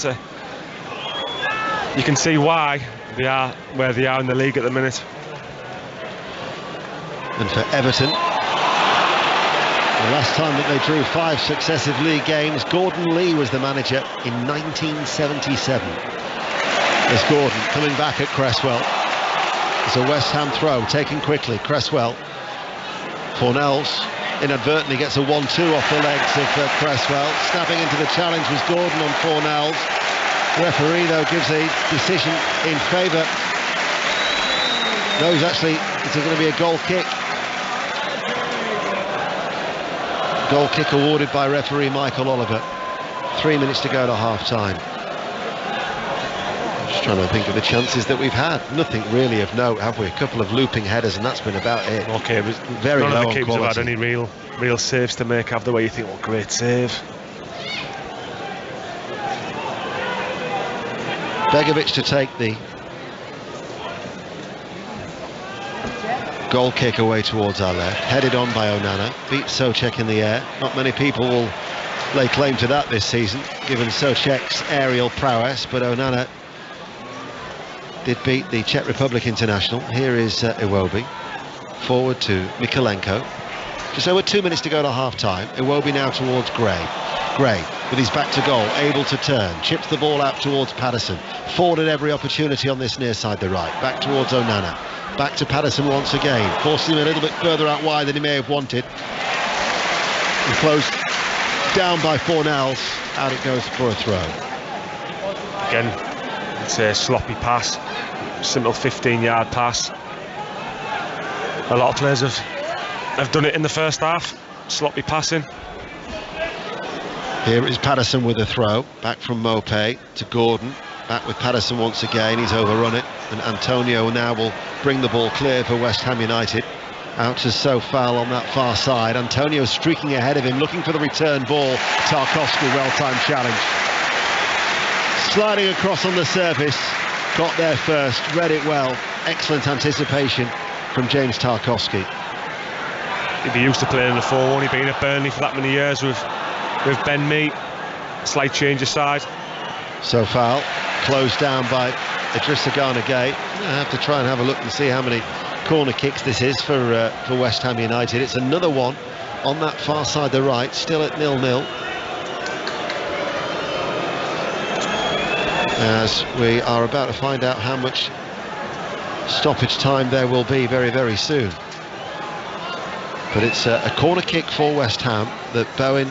you can see why they are where they are in the league at the minute. And for Everton, the last time that they drew 5 successive league games, Gordon Lee was the manager in 1977. There's Gordon coming back at Cresswell. It's a West Ham throw, taken quickly. Cresswell. Fornells inadvertently gets a 1-2 off the legs of Cresswell. Snapping into the challenge was Gordon on Fornells. Referee, though, gives a decision in favour. No, it's going to be a goal kick. Goal kick awarded by referee Michael Oliver. 3 minutes to go to half-time. Just trying to think of the chances that we've had. Nothing really of note, have we? A couple of looping headers, and that's been about it. Okay, but very low on quality. None of the keepers have had any real saves to make, have the way you think, what great save. Begovic to take the goal kick away towards our left, headed on by Onana, beats Soucek in the air. Not many people will lay claim to that this season, given Soucek's aerial prowess, but Onana did beat the Czech Republic international. Here is Iwobi, forward to Mikolenko. Just over 2 minutes to go to half-time. Iwobi now towards Gray. Gray, with his back to goal, able to turn, chips the ball out towards Patterson. Ford at every opportunity on this near side, the right. Back towards Onana. Back to Patterson once again, forcing him a little bit further out wide than he may have wanted. And closed down by Fornells. Out it goes for a throw. Again, it's a sloppy pass, simple 15-yard pass. A lot of players have done it in the first half, sloppy passing. Here is Patterson with a throw, back from Mopé to Gordon. Back with Patterson once again, he's overrun it, and Antonio now will bring the ball clear for West Ham United. Out to Sofal on that far side. Antonio streaking ahead of him, looking for the return ball. Tarkowski, well-timed challenge. Sliding across on the surface, got there first, read it well. Excellent anticipation from James Tarkowski. He'd be used to playing in the 4-1. He'd been at Burnley for that many years with Ben Mee. Slight change of side. Sofal closed down by Idrissa Gana Gueye. I have to try and have a look and see how many corner kicks this is for West Ham United. It's another one on that far side, the right, still at 0-0. As we are about to find out how much stoppage time there will be very, very soon. But it's a corner kick for West Ham that Bowen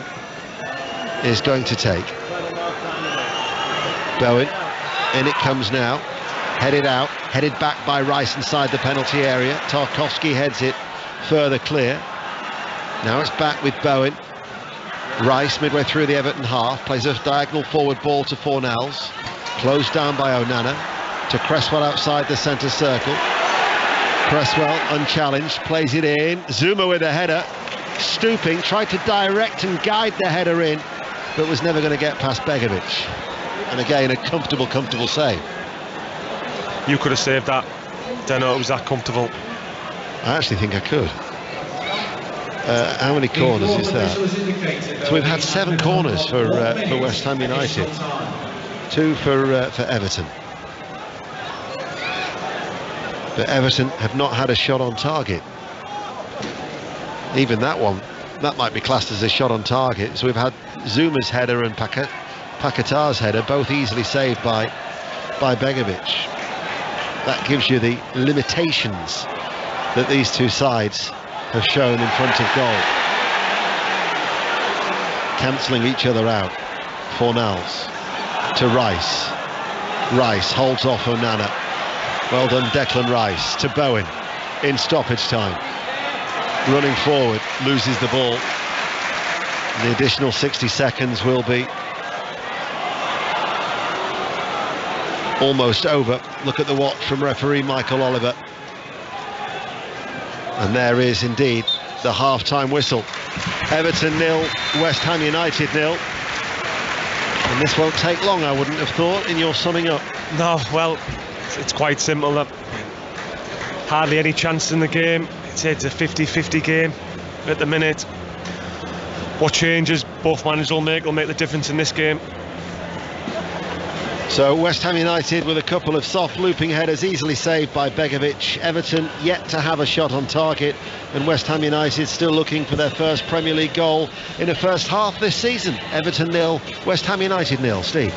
is going to take. Bowen, in it comes now, headed back by Rice inside the penalty area. Tarkowski heads it further clear. Now it's back with Bowen. Rice, midway through the Everton half, plays a diagonal forward ball to Fornells, closed down by Onana, to Cresswell outside the centre circle. Cresswell, unchallenged, plays it in. Zuma with a header, stooping, tried to direct and guide the header in, but was never going to get past Begovic. And again, a comfortable save. You could have saved that. Don't know it was that comfortable. I actually think I could. How many corners is that? So we've had 7 corners for West Ham United, 2 for Everton. But Everton have not had a shot on target. Even that one, that might be classed as a shot on target. So we've had Zuma's header and Paquetá's header, both easily saved by Begovic. That gives you the limitations that these two sides have shown in front of goal. Cancelling each other out. Fornells to Rice. Rice holds off Onana. Well done, Declan Rice. To Bowen in stoppage time. Running forward, loses the ball. The additional 60 seconds will be almost over. Look at the watch from referee Michael Oliver. And there is indeed the half-time whistle. Everton 0, West Ham United 0. And this won't take long, I wouldn't have thought, in your summing up. No, well, it's quite simple. Hardly any chance in the game. It's a 50-50 game at the minute. What changes both managers will make the difference in this game. So West Ham United with a couple of soft looping headers easily saved by Begovic. Everton yet to have a shot on target, and West Ham United still looking for their first Premier League goal in the first half this season. Everton 0, West Ham United 0. Steve?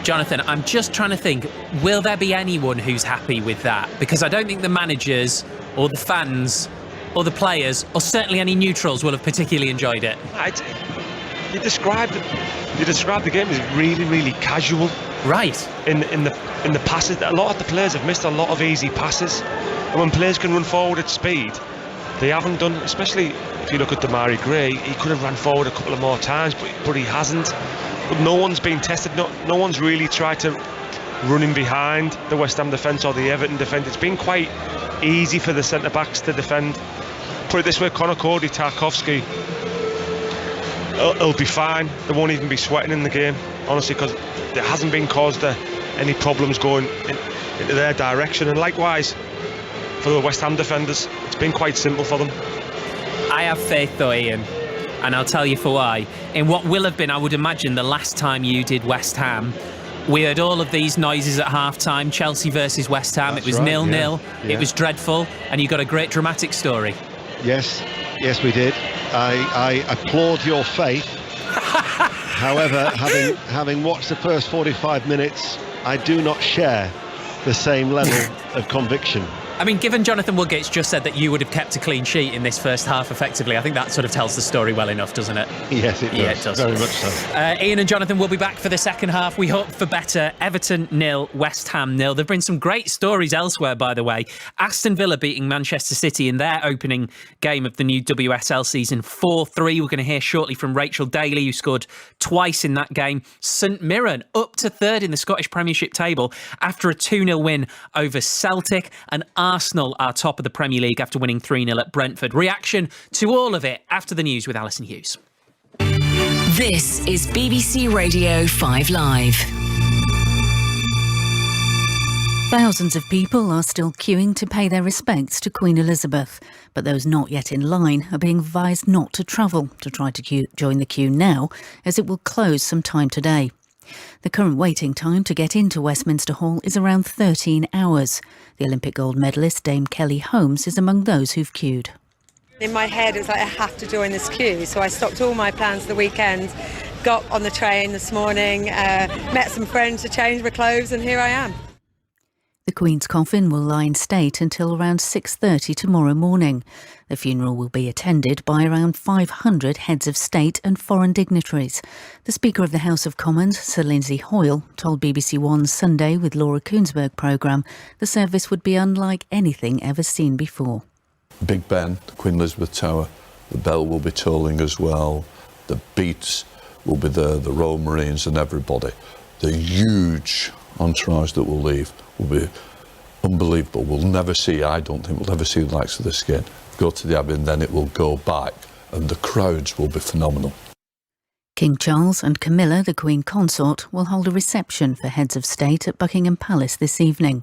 Jonathan, I'm just trying to think, will there be anyone who's happy with that? Because I don't think the managers or the fans or the players or certainly any neutrals will have particularly enjoyed it. You described the game as really, really casual. Right. In the passes, a lot of the players have missed a lot of easy passes, and when players can run forward at speed, they haven't done. Especially if you look at Damari Gray, he could have run forward a couple of more times, but he hasn't. But no one's been tested. No one's really tried to run in behind the West Ham defence or the Everton defence. It's been quite easy for the centre backs to defend. Put it this way, Conor Cody, Tarkowski, it'll be fine. They won't even be sweating in the game, honestly, because there hasn't been caused any problems going into their direction. And likewise for the West Ham defenders, it's been quite simple for them. I have faith though, Ian, and I'll tell you for why. In what will have been, I would imagine, the last time you did West Ham, we heard all of these noises at half-time, Chelsea versus West Ham. It was 0-0, yeah. It was dreadful, and you got a great dramatic story. Yes, we did. I applaud your faith. However, having watched the first 45 minutes, I do not share the same level of conviction. I mean, given Jonathan Woodgate's just said that you would have kept a clean sheet in this first half effectively, I think that sort of tells the story well enough, doesn't it? Yes, it does. Yeah, it does. Very much so. Ian and Jonathan will be back for the second half. We hope for better. Everton 0, West Ham 0. There have been some great stories elsewhere, by the way. Aston Villa beating Manchester City in their opening game of the new WSL season 4-3. We're going to hear shortly from Rachel Daly, who scored twice in that game. St Mirren up to third in the Scottish Premiership table after a 2-0 win over Celtic, and Arsenal are top of the Premier League after winning 3-0 at Brentford. Reaction to all of it after the news with Alison Hughes. This is BBC Radio 5 Live. Thousands of people are still queuing to pay their respects to Queen Elizabeth, but those not yet in line are being advised not to travel to try to join the queue now, as it will close sometime today. The current waiting time to get into Westminster Hall is around 13 hours. The Olympic gold medalist Dame Kelly Holmes is among those who've queued. In my head, it was like, I have to join this queue. So I stopped all my plans for the weekend, got on the train this morning, met some friends to change my clothes, and here I am. The Queen's coffin will lie in state until around 6:30 tomorrow morning. The funeral will be attended by around 500 heads of state and foreign dignitaries. The Speaker of the House of Commons, Sir Lindsay Hoyle, told BBC One's Sunday with Laura Koonsberg programme the service would be unlike anything ever seen before. Big Ben, the Queen Elizabeth Tower, the bell will be tolling as well. The beats will be there, the Royal Marines and everybody. The huge entourage that will leave will be unbelievable. I don't think we'll ever see the likes of this again. Go to the Abbey and then it will go back, and the crowds will be phenomenal. King Charles and Camilla, the Queen Consort, will hold a reception for heads of state at Buckingham Palace this evening.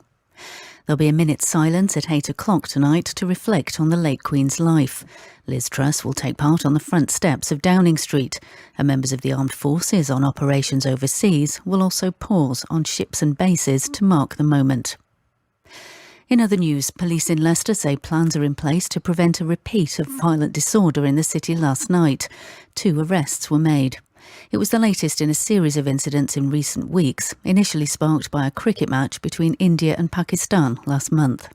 There'll be a minute's silence at 8 o'clock tonight to reflect on the late Queen's life. Liz Truss will take part on the front steps of Downing Street, and members of the armed forces on operations overseas will also pause on ships and bases to mark the moment. In other news, police in Leicester say plans are in place to prevent a repeat of violent disorder in the city last night. 2 arrests were made. It was the latest in a series of incidents in recent weeks, initially sparked by a cricket match between India and Pakistan last month.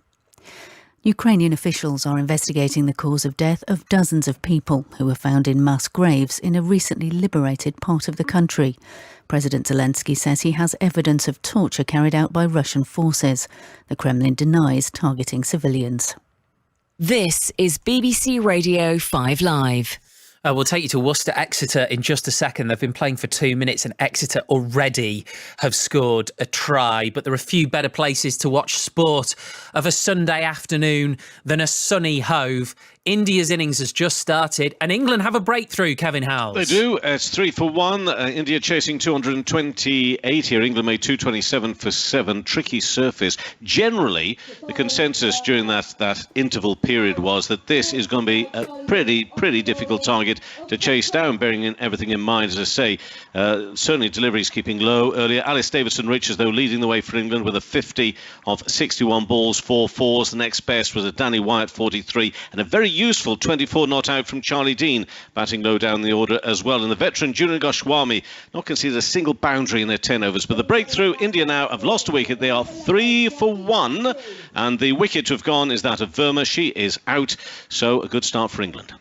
Ukrainian officials are investigating the cause of death of dozens of people who were found in mass graves in a recently liberated part of the country. President Zelensky says he has evidence of torture carried out by Russian forces. The Kremlin denies targeting civilians. This is BBC Radio 5 Live. We'll take you to Worcester Exeter in just a second. They've been playing for 2 minutes and Exeter already have scored a try. But there are a few better places to watch sport of a Sunday afternoon than a sunny Hove. India's innings has just started and England have a breakthrough, Kevin Howells. They do. It's 3 for 1. India chasing 228 here. England made 227 for 7. Tricky surface. Generally, the consensus during that interval period was that this is going to be a pretty difficult target to chase down, bearing everything in mind, as I say. Certainly deliveries keeping low earlier. Alice Davidson-Richards, though, leading the way for England with a 50 of 61 balls, 4 fours. The next best was a Danny Wyatt 43 and a very useful 24 not out from Charlie Dean, batting low down the order as well. And the veteran Julian Goswami not conceded a single boundary in their 10 overs. But the breakthrough, India now have lost a wicket. They are 3 for 1. And the wicket to have gone is that of Verma. She is out. So a good start for England.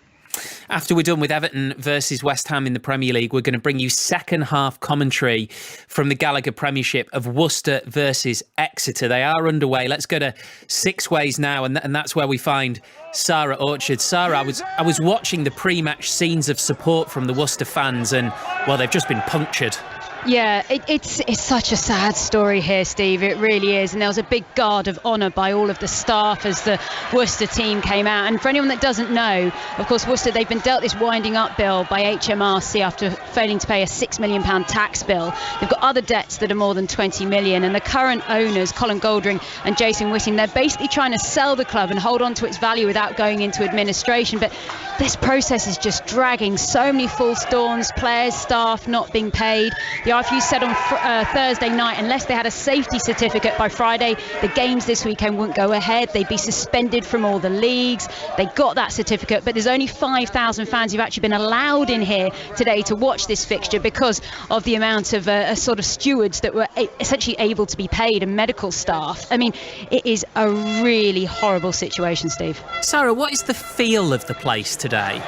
After we're done with Everton versus West Ham in the Premier League, we're going to bring you second half commentary from the Gallagher Premiership of Worcester versus Exeter. They are underway. Let's go to Six Ways now, and that's where we find Sarah Orchard. Sarah, I was watching the pre-match scenes of support from the Worcester fans, and well, they've just been punctured. Yeah, it's such a sad story here, Steve. It really is. And there was a big guard of honour by all of the staff as the Worcester team came out. And for anyone that doesn't know, of course, Worcester, they've been dealt this winding up bill by HMRC after failing to pay a £6 million tax bill. They've got other debts that are more than 20 million. And the current owners, Colin Goldring and Jason Whitting, they're basically trying to sell the club and hold on to its value without going into administration. But this process is just dragging. So many false dawns, players, staff not being paid. The RFU said on Thursday night, unless they had a safety certificate by Friday, the games this weekend wouldn't go ahead. They'd be suspended from all the leagues. They got that certificate, but there's only 5,000 fans who've actually been allowed in here today to watch this fixture because of the amount of sort of stewards that were essentially able to be paid and medical staff. I mean, it is a really horrible situation, Steve. Sarah, what is the feel of the place today?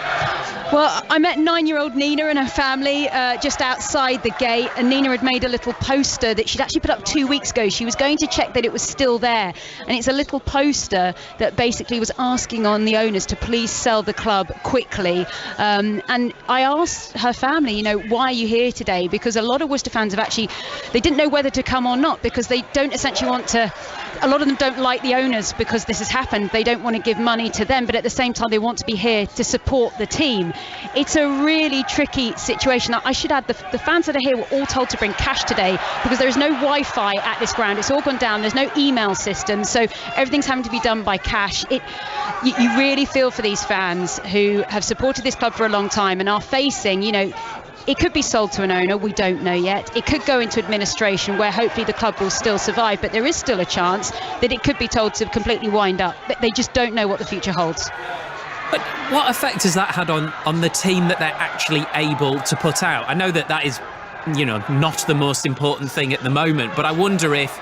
Well, I met 9-year-old Nina and her family just outside the gate, and Nina had made a little poster that she'd actually put up 2 weeks ago. She was going to check that it was still there, and it's a little poster that basically was asking on the owners to please sell the club quickly. And I asked her family, why are you here today? Because a lot of Worcester fans they didn't know whether to come or not, because they don't essentially want to. A lot of them don't like the owners because this has happened. They don't want to give money to them, but at the same time they want to be here to support the team. It's a really tricky situation. I should add, the fans that are here were all told to bring cash today because there is no Wi-Fi at this ground. It's all gone down. There's no email system, so everything's having to be done by cash. You really feel for these fans who have supported this club for a long time and are facing, it could be sold to an owner, we don't know yet. It could go into administration where hopefully the club will still survive, but there is still a chance that it could be told to completely wind up. They just don't know what the future holds. But what effect has that had on the team that they're actually able to put out? I know that is, not the most important thing at the moment, but I wonder if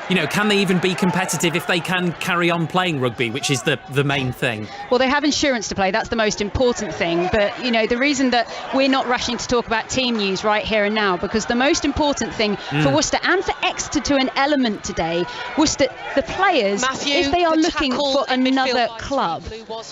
can they even be competitive if they can carry on playing rugby, which is the main thing? Well, they have insurance to play. That's the most important thing. But, the reason that we're not rushing to talk about team news right here and now, because the most important thing for Worcester and for Exeter to an element today, Worcester, the players, if they are looking for another club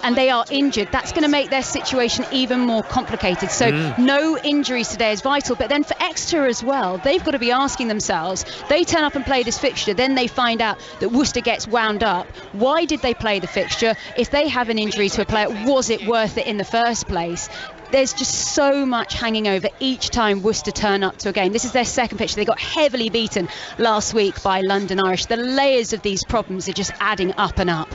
and they are injured, that's going to make their situation even more complicated. So no injuries today is vital. But then for Exeter as well, they've got to be asking themselves, they turn up and play this fixture, then they find out that Worcester gets wound up. Why did they play the fixture? If they have an injury to a player, was it worth it in the first place? There's just so much hanging over each time Worcester turn up to a game. This is their second fixture. They got heavily beaten last week by London Irish. The layers of these problems are just adding up and up.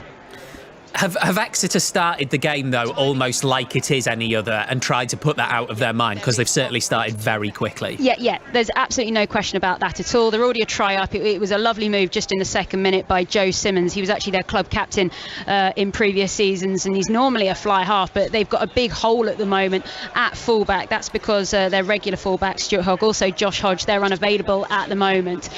Have Exeter started the game, though, almost like it is any other and tried to put that out of their mind? Because they've certainly started very quickly. Yeah, there's absolutely no question about that at all. They're already a try-up. It was a lovely move just in the second minute by Joe Simmons. He was actually their club captain in previous seasons, and he's normally a fly half, but they've got a big hole at the moment at fullback. That's because their regular fullback, Stuart Hogg, also Josh Hodge, they're unavailable at the moment.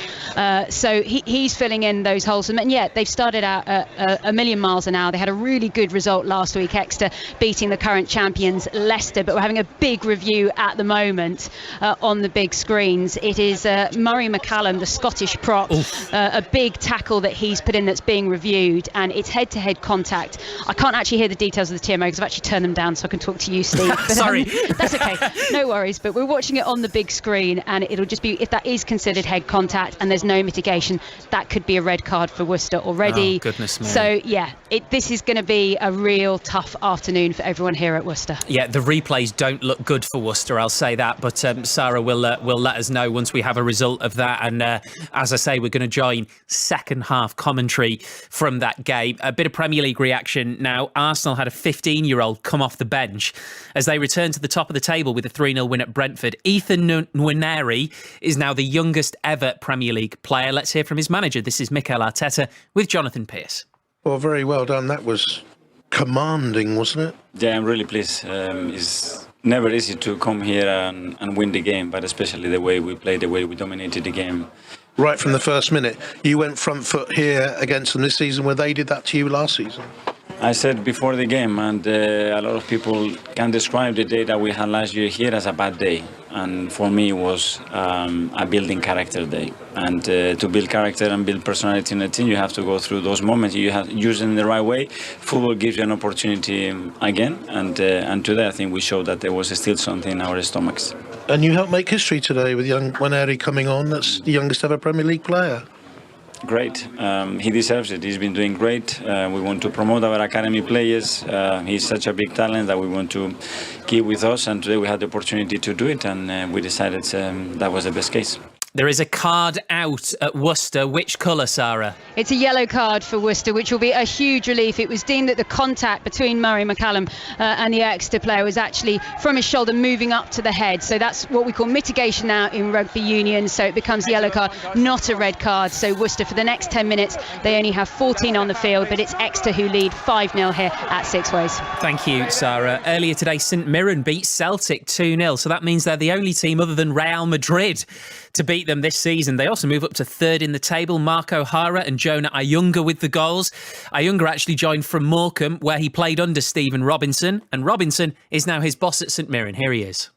So he's filling in those holes. And yet they've started out a million miles an hour. They had a really good result last week, Exeter beating the current champions Leicester, but we're having a big review at the moment on the big screens. It is Murray McCallum, the Scottish prop, a big tackle that he's put in that's being reviewed, and it's head-to-head contact. I can't actually hear the details of the TMO because I've actually turned them down so I can talk to you, Steve. But, Sorry. That's okay, no worries, but we're watching it on the big screen, and it'll just be, if that is considered head contact and there's no mitigation, that could be a red card for Worcester already. Oh, goodness me. So this is going to be a real tough afternoon for everyone here at Worcester. Yeah, the replays don't look good for Worcester, I'll say that, but Sarah will let us know once we have a result of that, and as I say, we're going to join second half commentary from that game. A bit of Premier League reaction now. Arsenal had a 15-year-old come off the bench as they return to the top of the table with a 3-0 win at Brentford. Ethan Nwaneri is now the youngest ever Premier League player. Let's hear from his manager. This is Mikel Arteta with Jonathan Pearce. Well, very well done. That was commanding, wasn't it? Yeah, I'm really pleased. It's never easy to come here and win the game, but especially the way we played, the way we dominated the game. Right from the first minute. You went front foot here against them this season where they did that to you last season. I said before the game, and a lot of people can describe the day that we had last year here as a bad day. And for me, it was a building character day. And to build character and build personality in a team, you have to go through those moments. You have to use it in the right way. Football gives you an opportunity again. And today, I think we showed that there was still something in our stomachs. And you helped make history today with young Nwaneri coming on. That's the youngest ever Premier League player. Great. He deserves it. He's been doing great. We want to promote our academy players. He's such a big talent that we want to keep with us. And today we had the opportunity to do it, and we decided that was the best case. There is a card out at Worcester. Which colour, Sarah? It's a yellow card for Worcester, which will be a huge relief. It was deemed that the contact between Murray McCallum and the Exeter player was actually from his shoulder moving up to the head. So that's what we call mitigation now in rugby union. So it becomes a yellow card, not a red card. So Worcester, for the next 10 minutes, they only have 14 on the field, but it's Exeter who lead 5-0 here at Six Ways. Thank you, Sarah. Earlier today, St Mirren beat Celtic 2-0. So that means they're the only team other than Real Madrid to beat them this season. They also move up to third in the table. Mark O'Hara and Jonah Ayunga with the goals. Ayunga actually joined from Morecambe, where he played under Stephen Robinson, and Robinson is now his boss at St Mirren. Here he is.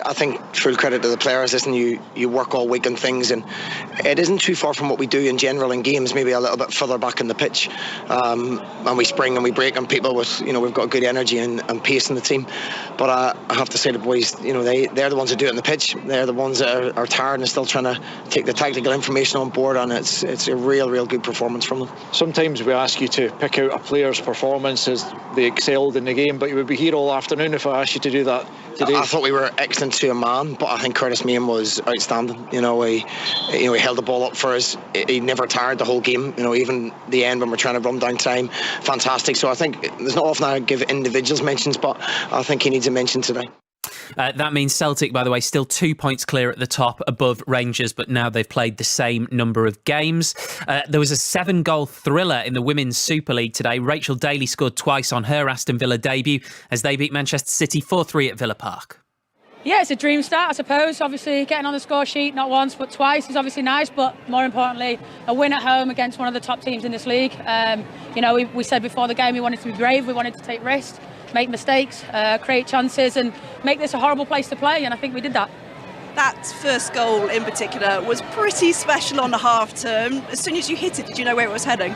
I think full credit to the players. Listen, you work all week on things, and it isn't too far from what we do in general in games, maybe a little bit further back in the pitch, and we spring and we break on people with, we've got good energy and pace in the team. But I have to say, the boys, they're the ones that do it on the pitch. They're the ones that are tired and still trying to take the tactical information on board, and it's a real good performance from them. Sometimes we ask you to pick out a player's performance as they excelled in the game, but you would be here all afternoon if I asked you to do that today. I thought we were excellent to a man, but I think Curtis Main was outstanding. He held the ball up for us. He never tired the whole game. Even the end when we're trying to run down time, fantastic. So I think there's not often I give individuals mentions, but I think he needs a mention today. That means Celtic, by the way, still 2 points clear at the top above Rangers, but now they've played the same number of games. There was a 7-goal thriller in the Women's Super League today. Rachel Daly scored twice on her Aston Villa debut as they beat Manchester City 4-3 at Villa Park. Yeah, it's a dream start, I suppose. Obviously, getting on the score sheet not once but twice is obviously nice, but more importantly, a win at home against one of the top teams in this league. We said before the game we wanted to be brave, we wanted to take risks, make mistakes, create chances, and make this a horrible place to play, and I think we did that. That first goal in particular was pretty special on the half term. As soon as you hit it, did you know where it was heading?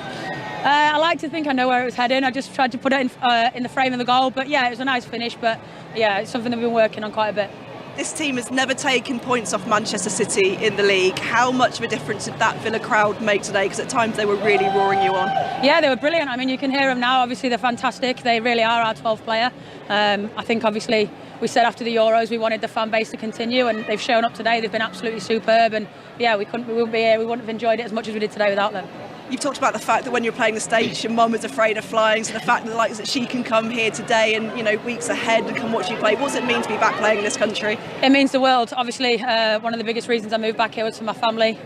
I like to think I know where it was heading. I just tried to put it in the frame of the goal, but yeah, it was a nice finish, but yeah, it's something that we've been working on quite a bit. This team has never taken points off Manchester City in the league. How much of a difference did that Villa crowd make today? Because at times they were really roaring you on. Yeah, they were brilliant. I mean, you can hear them now. Obviously, they're fantastic. They really are our 12th player. I think, obviously, we said after the Euros we wanted the fan base to continue, and they've shown up today. They've been absolutely superb, and yeah, we wouldn't be here. We wouldn't have enjoyed it as much as we did today without them. You've talked about the fact that when you're playing the States, your mum is afraid of flying, so the fact that she can come here today and weeks ahead and come watch you play. What does it mean to be back playing in this country? It means the world. Obviously, one of the biggest reasons I moved back here was for my family.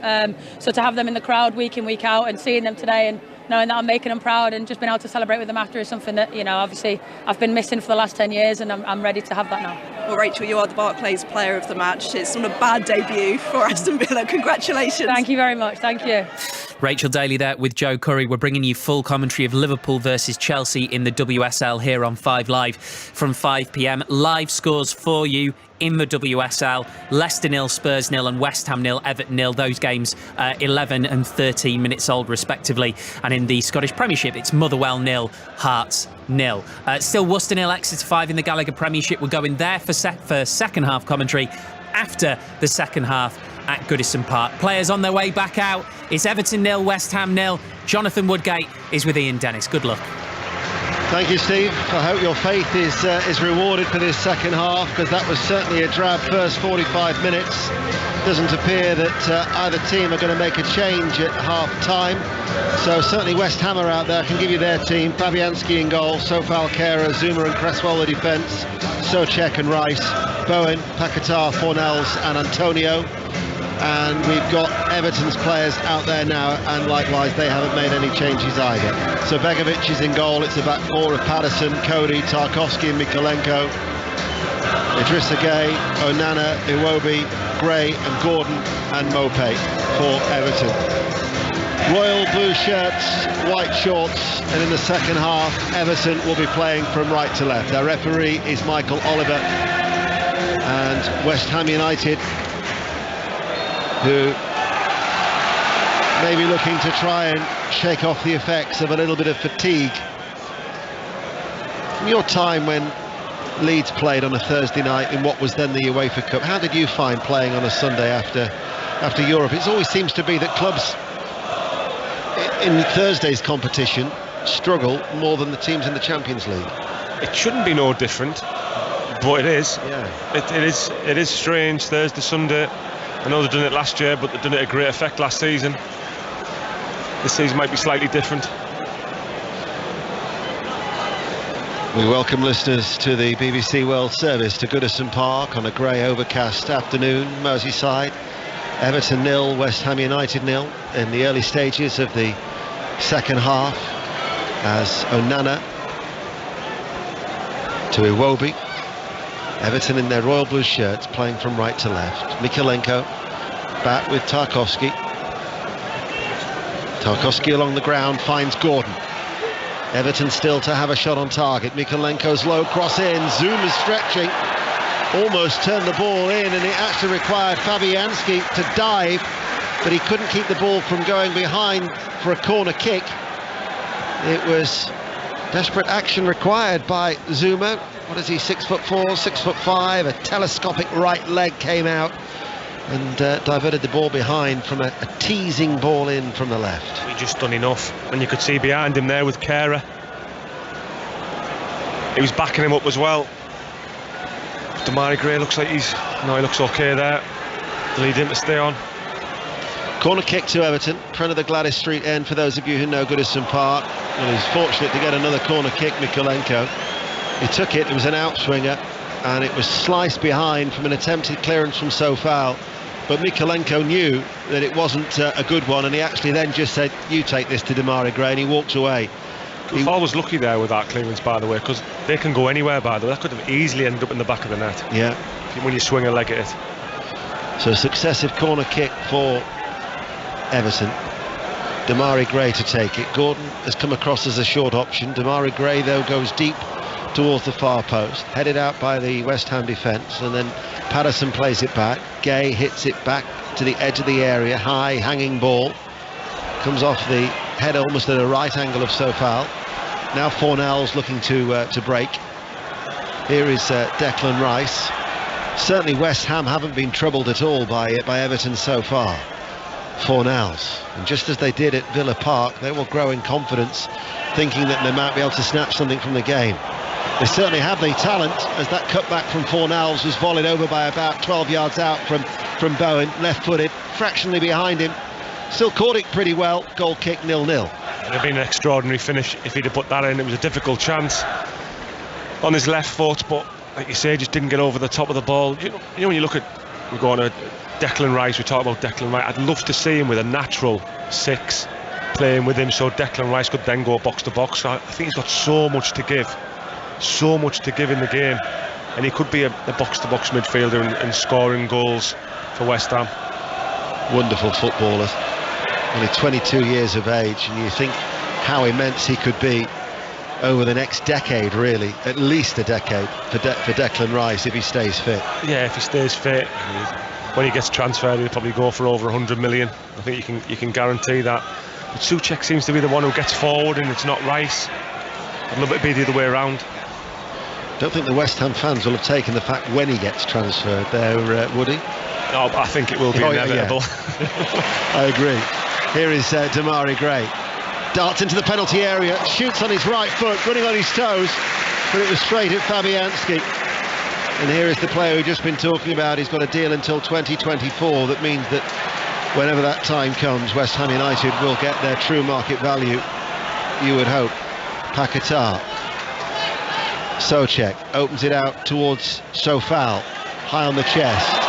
So to have them in the crowd week in, week out, and seeing them today and knowing that I'm making them proud and just being able to celebrate with them after is something that, obviously I've been missing for the last 10 years, and I'm ready to have that now. Well, Rachel, you are the Barclays player of the match. It's not a bad debut for Aston Villa. Congratulations. Thank you very much. Thank you. Rachel Daly there with Joe Curry. We're bringing you full commentary of Liverpool versus Chelsea in the WSL here on 5 Live from 5 p.m. Live scores for you in the WSL. Leicester 0, Spurs 0 and West Ham 0, Everton 0. Those games 11 and 13 minutes old respectively. And in the Scottish Premiership, it's Motherwell 0, Hearts 0. Still Worcester 0, Exeter 5 in the Gallagher Premiership. We're going there for second half commentary after the second half at Goodison Park. Players on their way back out. It's Everton 0, West Ham 0. Jonathan Woodgate is with Ian Dennis. Good luck. Thank you, Steve. I hope your faith is rewarded for this second half, because that was certainly a drab first 45 minutes. Doesn't appear that either team are going to make a change at half time. So certainly West Ham are out there. I can give you their team. Fabianski in goal, Sofal Kera, Zuma and Cresswell the defence, Souček and Rice, Bowen, Paquetá, Fornells and Antonio. And we've got Everton's players out there now, and likewise they haven't made any changes either. So Begovic is in goal. It's a back four of Patterson, Cody, Tarkowski and Mikolenko, Idrissa Gueye, Onana, Iwobi, Gray and Gordon and Mopé for Everton. Royal blue shirts, white shorts, and in the second half Everton will be playing from right to left. Our referee is Michael Oliver, and West Ham United, who may be looking to try and shake off the effects of a little bit of fatigue. From your time when Leeds played on a Thursday night in what was then the UEFA Cup, how did you find playing on a Sunday after Europe? It always seems to be that clubs in Thursday's competition struggle more than the teams in the Champions League. It shouldn't be no different, but it is. Yeah. It is strange. Thursday, Sunday. I know they've done it last year, but they've done it at great effect last season. This season might be slightly different. We welcome listeners to the BBC World Service to Goodison Park on a grey overcast afternoon. Merseyside, Everton 0, West Ham United 0 in the early stages of the second half, as Onana to Iwobi. Everton in their royal blue shirts playing from right to left. Mikolenko back with Tarkowski. Tarkowski along the ground finds Gordon. Everton still to have a shot on target. Mikolenko's low cross in. Zuma's stretching. Almost turned the ball in, and it actually required Fabianski to dive, but he couldn't keep the ball from going behind for a corner kick. It was desperate action required by Zuma. What is he, 6'4", 6'5"? A telescopic right leg came out and diverted the ball behind from a teasing ball in from the left. He just done enough, and you could see behind him there with Kera. He was backing him up as well. Damari Gray looks like he looks okay there. Lead him to stay on. Corner kick to Everton, in front of the Gladys Street end, for those of you who know Goodison Park. Well, he's fortunate to get another corner kick, Mikolenko. He took it, it was an outswinger, and it was sliced behind from an attempted clearance from Sofal. But Mikolenko knew that it wasn't a good one, and he actually then just said, "You take this," to Damari Gray, and he walks away. Sofal was lucky there with that clearance, by the way, because they can go anywhere, by the way. That could have easily ended up in the back of the net. Yeah, when you swing a leg at it. So successive corner kick for Everton. Damari Gray to take it. Gordon has come across as a short option. Damari Gray, though, goes deep towards the far post, headed out by the West Ham defence, and then Patterson plays it back. Gay hits it back to the edge of the area, high hanging ball, comes off the head almost at a right angle of Sofal. Now Fornell's looking to break. Here is Declan Rice. Certainly West Ham haven't been troubled at all by Everton so far. Fornells, and just as they did at Villa Park, they will grow in confidence, thinking that they might be able to snatch something from the game. They certainly have the talent, as that cutback from Fornells was volleyed over by about 12 yards out from Bowen, left-footed, fractionally behind him. Still caught it pretty well. Goal kick, 0-0. It'd have been an extraordinary finish if he'd have put that in. It was a difficult chance on his left foot, but like you say, just didn't get over the top of the ball. You know when you look at, we're going to Declan Rice, we talk about Declan Rice, I'd love to see him with a natural 6 playing with him, so Declan Rice could then go box to box. I think he's got so much to give in the game, and he could be a box to box midfielder and scoring goals for West Ham. Wonderful footballer, only 22 years of age, and you think how immense he could be over the next decade, really, at least a decade for Declan Rice if he stays fit. Yeah, if he stays fit. When he gets transferred, he'll probably go for over 100 million. I think you can guarantee that. But Souček seems to be the one who gets forward, and it's not Rice. I'd love it to be the other way around. Don't think the West Ham fans will have taken the fact when he gets transferred there, would he? No, I think it will be inevitable. Yeah. I agree. Here is Damari Gray. Darts into the penalty area, shoots on his right foot, running on his toes, but it was straight at Fabianski. And here is the player we've just been talking about. He's got a deal until 2024. That means that whenever that time comes, West Ham United will get their true market value, you would hope. Paquetá. Souček opens it out towards Sofal, high on the chest.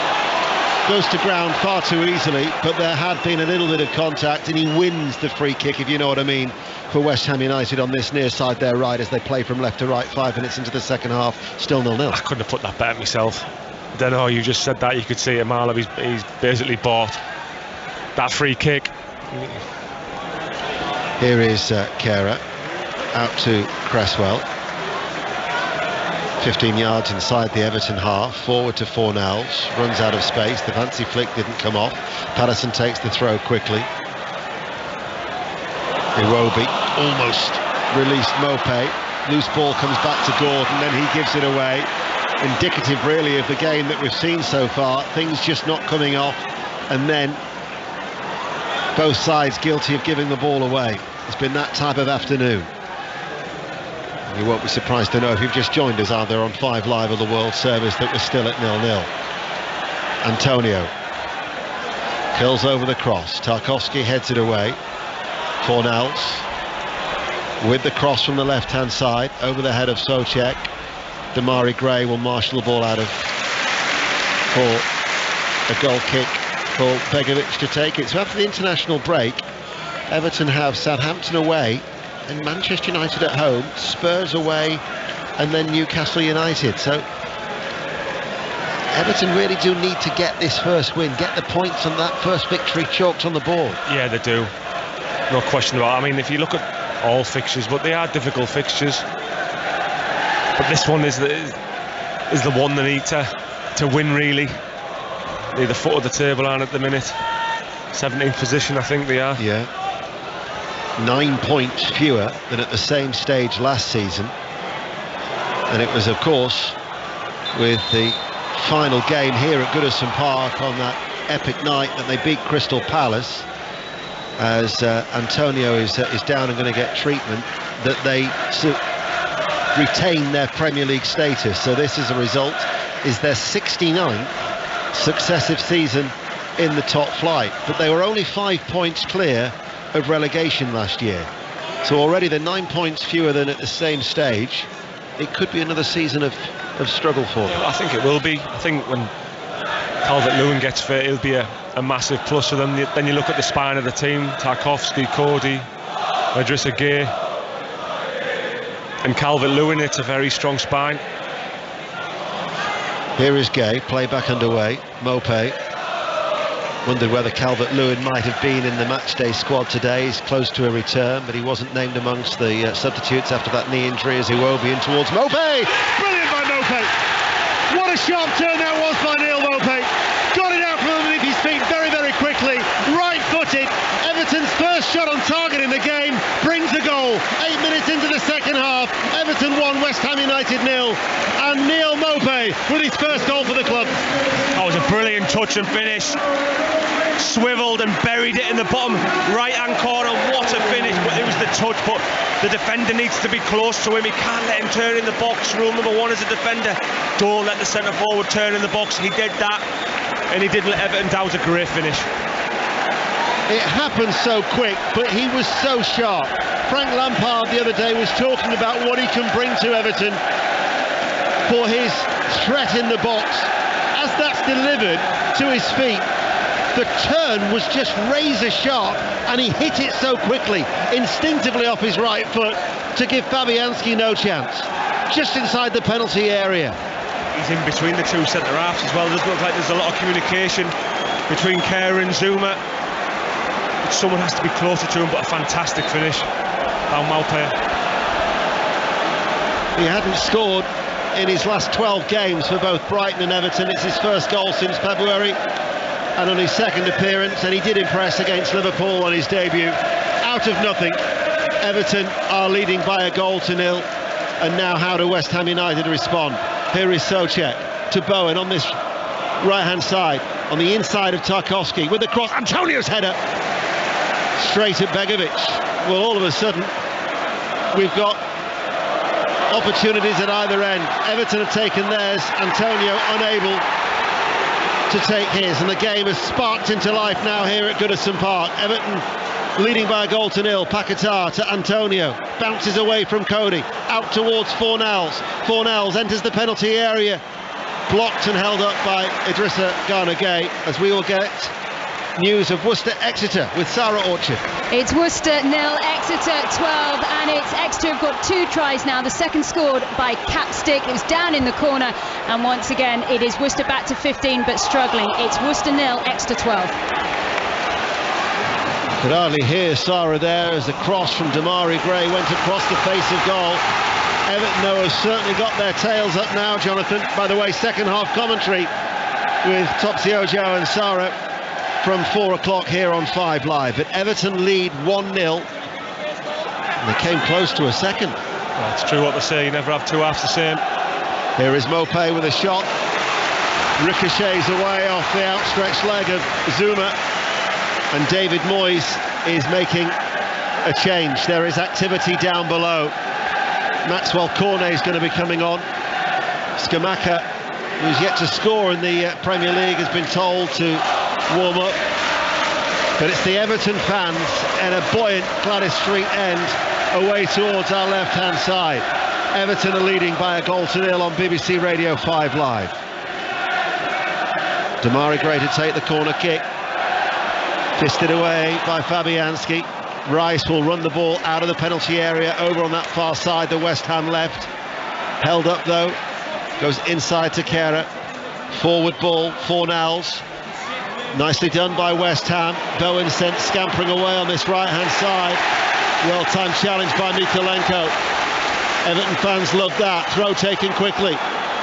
Goes to ground far too easily, but there had been a little bit of contact, and he wins the free kick, if you know what I mean, for West Ham United on this near side there right as they play from left to right. 5 minutes into the second half, still 0-0. I couldn't have put that better myself. I don't know, you just said that, you could see it a mile. He's basically bought that free kick. Here is Kehrer out to Cresswell. 15 yards inside the Everton half, forward to Fornells, runs out of space, the fancy flick didn't come off. Patterson takes the throw quickly. Iwobi almost released Mopé. Loose ball comes back to Gordon, then he gives it away. Indicative really of the game that we've seen so far, things just not coming off, and then both sides guilty of giving the ball away. It's been that type of afternoon. You won't be surprised to know if you've just joined us either on 5 Live or the World Service that we're still at 0-0. Antonio curls over the cross. Tarkowski heads it away. Fornells with the cross from the left-hand side over the head of Souček. Damari Gray will marshal the ball out of for a goal kick for Begovic to take it. So after the international break, Everton have Southampton away, and Manchester United at home, Spurs away, and then Newcastle United. So Everton really do need to get this first win, get the points on that first victory chalked on the board. Yeah, they do. No question about it. I mean, if you look at all fixtures, but they are difficult fixtures. But this one is the one they need to win, really. They're the foot of the table on at the minute. 17th position, I think they are. Yeah. 9 points fewer than at the same stage last season, and it was of course with the final game here at Goodison Park on that epic night that they beat Crystal Palace, as Antonio is down and going to get treatment, that they retain their Premier League status. So this as a result is their 69th successive season in the top flight, but they were only 5 points clear of relegation last year, so already they're 9 points fewer than at the same stage. It could be another season of struggle for them. I think it will be. I think when Calvert-Lewin gets fit, it'll be a massive plus for them. Then you look at the spine of the team: Tarkowski, Cody, Idrissa Gueye, and Calvert-Lewin. It's a very strong spine. Here is Gay, play back underway. Mopé wondered whether Calvert-Lewin might have been in the matchday squad today. He's close to a return, but he wasn't named amongst the substitutes after that knee injury as Iwobi in towards Mopé. Brilliant by Mopé. What a sharp turn that was by Neil Mopé. Got it out from underneath his feet very, very quickly. Right-footed. Everton's first shot on target in the game brings a goal. 8 minutes into the second half. Everton 1, West Ham United 0. And Neil Mopé with his first goal for the club. That was a brilliant touch and finish. Swiveled and buried it in the bottom right-hand corner. What a finish, but it was the touch. But the defender needs to be close to him. He can't let him turn in the box. Rule number 1 as a defender, don't let the centre-forward turn in the box. He did that, and he didn't let Everton down. It was a great finish. It happened so quick, but he was so sharp. Frank Lampard the other day was talking about what he can bring to Everton for his threat in the box. As that's delivered to his feet, the turn was just razor sharp, and he hit it so quickly, instinctively off his right foot, to give Fabianski no chance. Just inside the penalty area. He's in between the two centre-halves as well. It doesn't look like there's a lot of communication between Kerr and Zuma. Someone has to be closer to him, but a fantastic finish by Mopé. He hadn't scored in his last 12 games for both Brighton and Everton. It's his first goal since February, and on his second appearance, and he did impress against Liverpool on his debut. Out of nothing, Everton are leading by a goal to 0, and now how do West Ham United respond? Here is Souček to Bowen on this right-hand side, on the inside of Tarkowski with the cross. Antonio's header straight at Begovic. Well, all of a sudden we've got opportunities at either end. Everton have taken theirs, Antonio unable to take his, and the game has sparked into life now here at Goodison Park. Everton leading by a goal to 0. Paquetá to Antonio, bounces away from Cody, out towards Fornals. Fornals enters the penalty area, blocked and held up by Idrissa Gana Gueye, as we will get news of Worcester-Exeter with Sarah Orchard. It's Worcester 0, Exeter 12, and it's Exeter have got 2 tries now. The second scored by Capstick. It was down in the corner, and once again it is Worcester back to 15 but struggling. It's Worcester 0, Exeter 12. Could hardly hear Sarah there as the cross from Damari Gray went across the face of goal. Everton, though, have certainly got their tails up now, Jonathan. By the way, second half commentary with Topsy Ojo and Sarah from 4 o'clock here on 5 Live. But Everton lead 1-0. And they came close to a second. Well, it's true what they say, you never have 2 halves the same. Here is Mopé with a shot. Ricochets away off the outstretched leg of Zuma. And David Moyes is making a change. There is activity down below. Maxwell Cornet is going to be coming on. Scamacca, who's yet to score in the Premier League, has been told to warm up. But it's the Everton fans in a buoyant Gladys Street end away towards our left-hand side. Everton are leading by a goal to 0 on BBC Radio 5 Live. Damari Gray to take the corner kick. Fisted away by Fabianski. Rice will run the ball out of the penalty area over on that far side, the West Ham left. Held up though, goes inside to Kehrer. Forward ball, Fornals. Nicely done by West Ham. Bowen sent scampering away on this right-hand side. Well-timed challenge by Mikalenko. Everton fans love that. Throw taken quickly.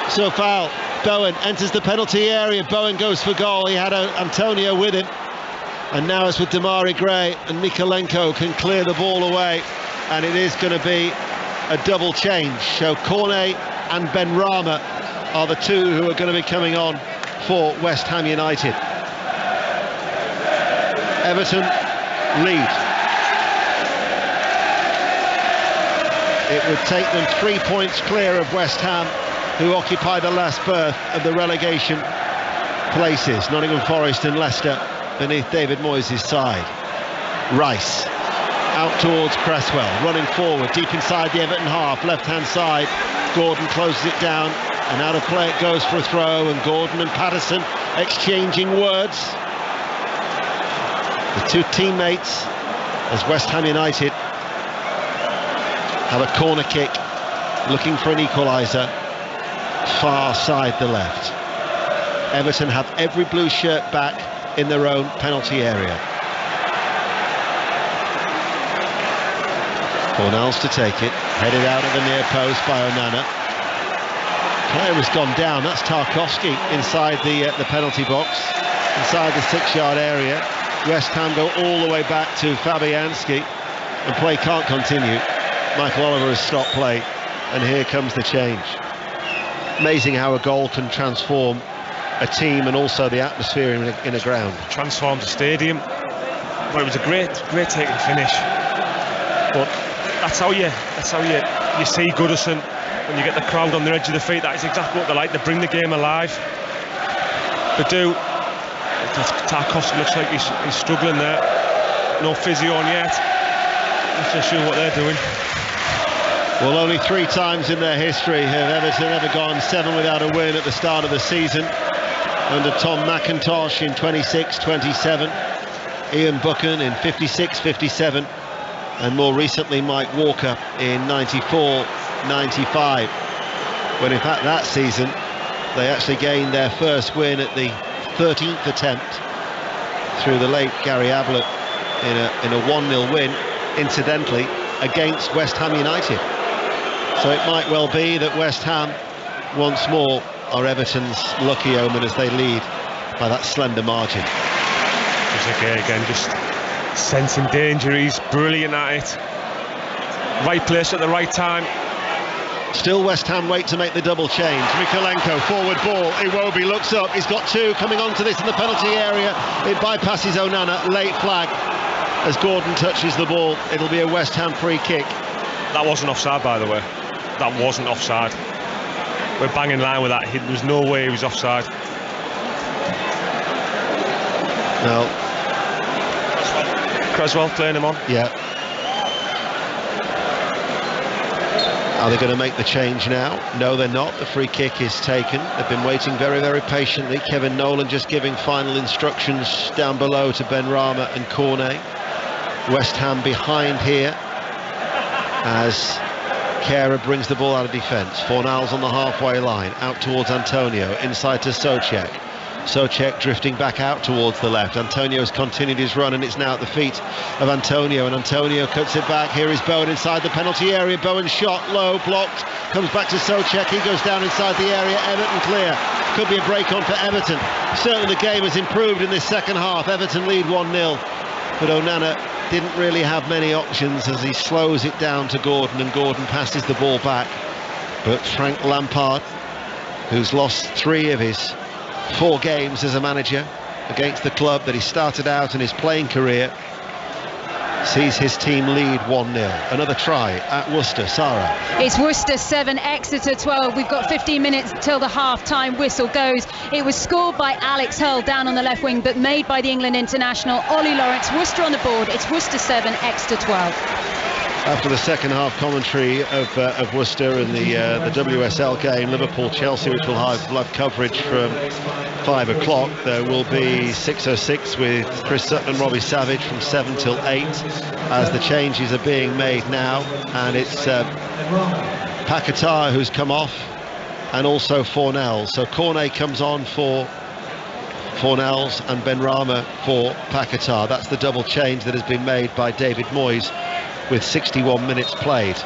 So foul. Bowen enters the penalty area. Bowen goes for goal. He had Antonio with him. And now it's with Damari Gray, and Mikalenko can clear the ball away, and it is going to be a double change. So Cornet and Benrahma are the 2 who are going to be coming on for West Ham United. Everton lead. It would take them 3 points clear of West Ham, who occupy the last berth of the relegation places. Nottingham Forest and Leicester beneath David Moyes' side. Rice out towards Cresswell, running forward deep inside the Everton half, left-hand side. Gordon closes it down, and out of play it goes for a throw, and Gordon and Patterson exchanging words. The 2 teammates as West Ham United have a corner kick looking for an equaliser, far side the left. Everton have every blue shirt back in their own penalty area. Fornals to take it, headed out at the near post by Onana. Player has gone down, that's Tarkowski inside the penalty box, inside the 6-yard area. West Ham go all the way back to Fabianski, and play can't continue. Michael Oliver has stopped play, and here comes the change. Amazing how a goal can transform a team and also the atmosphere in a ground. Transforms the stadium. Well, it was a great taking finish. But that's how you see Goodison when you get the crowd on the edge of the feet. That is exactly what they like. They bring the game alive. They do. Tarkowski looks like he's struggling there. No physio on yet. Not so sure what they're doing. Well, only 3 times in their history have Everton ever gone 7 without a win at the start of the season. Under Tom McIntosh in 26-27, Ian Buchan in 56-57, and more recently Mike Walker in 94-95. When in fact that season they actually gained their first win at the 13th attempt through the late Gary Ablett in a 1-0 win, incidentally, against West Ham United. So it might well be that West Ham once more are Everton's lucky omen as they lead by that slender margin. Again, just sensing danger. He's brilliant at it. Right place at the right time. Still West Ham wait to make the double change. Mykolenko, forward ball. Iwobi looks up. He's got 2 coming onto this in the penalty area. It bypasses Onana. Late flag as Gordon touches the ball. It'll be a West Ham free kick. That wasn't offside, by the way. That wasn't offside. We're bang in line with that. There was no way he was offside. No. Creswell playing him on. Yeah. Are they going to make the change now? No, they're not. The free kick is taken. They've been waiting very, very patiently. Kevin Nolan just giving final instructions down below to Benrahma and Cornet. West Ham behind here as Kehrer brings the ball out of defence. Fornals on the halfway line, out towards Antonio, inside to Souček. Souček drifting back out towards the left. Antonio's continued his run, and it's now at the feet of Antonio, and Antonio cuts it back. Here is Bowen inside the penalty area. Bowen shot low, blocked, comes back to Souček. He goes down inside the area. Everton clear. Could be a break on for Everton. Certainly the game has improved in this second half. Everton lead 1-0, but Onana didn't really have many options as he slows it down to Gordon, and Gordon passes the ball back. But Frank Lampard, who's lost 3 of his 4 games as a manager against the club that he started out in his playing career, sees his team lead 1-0. Another try at Worcester. Sarah. It's Worcester 7, Exeter 12. We've got 15 minutes till the half-time whistle goes. It was scored by Alex Hull down on the left wing, but made by the England international Ollie Lawrence. Worcester on the board. It's Worcester 7, Exeter 12. After the second half commentary of Worcester and the WSL game, Liverpool-Chelsea, which will have live coverage from 5 o'clock, there will be 6:06 with Chris Sutton and Robbie Savage from 7 till 8 as the changes are being made now, and it's Paquetá who's come off, and also Fornals. So Cornet comes on for Fornals and Benrahma for Paquetá. That's the double change that has been made by David Moyes with 61 minutes played,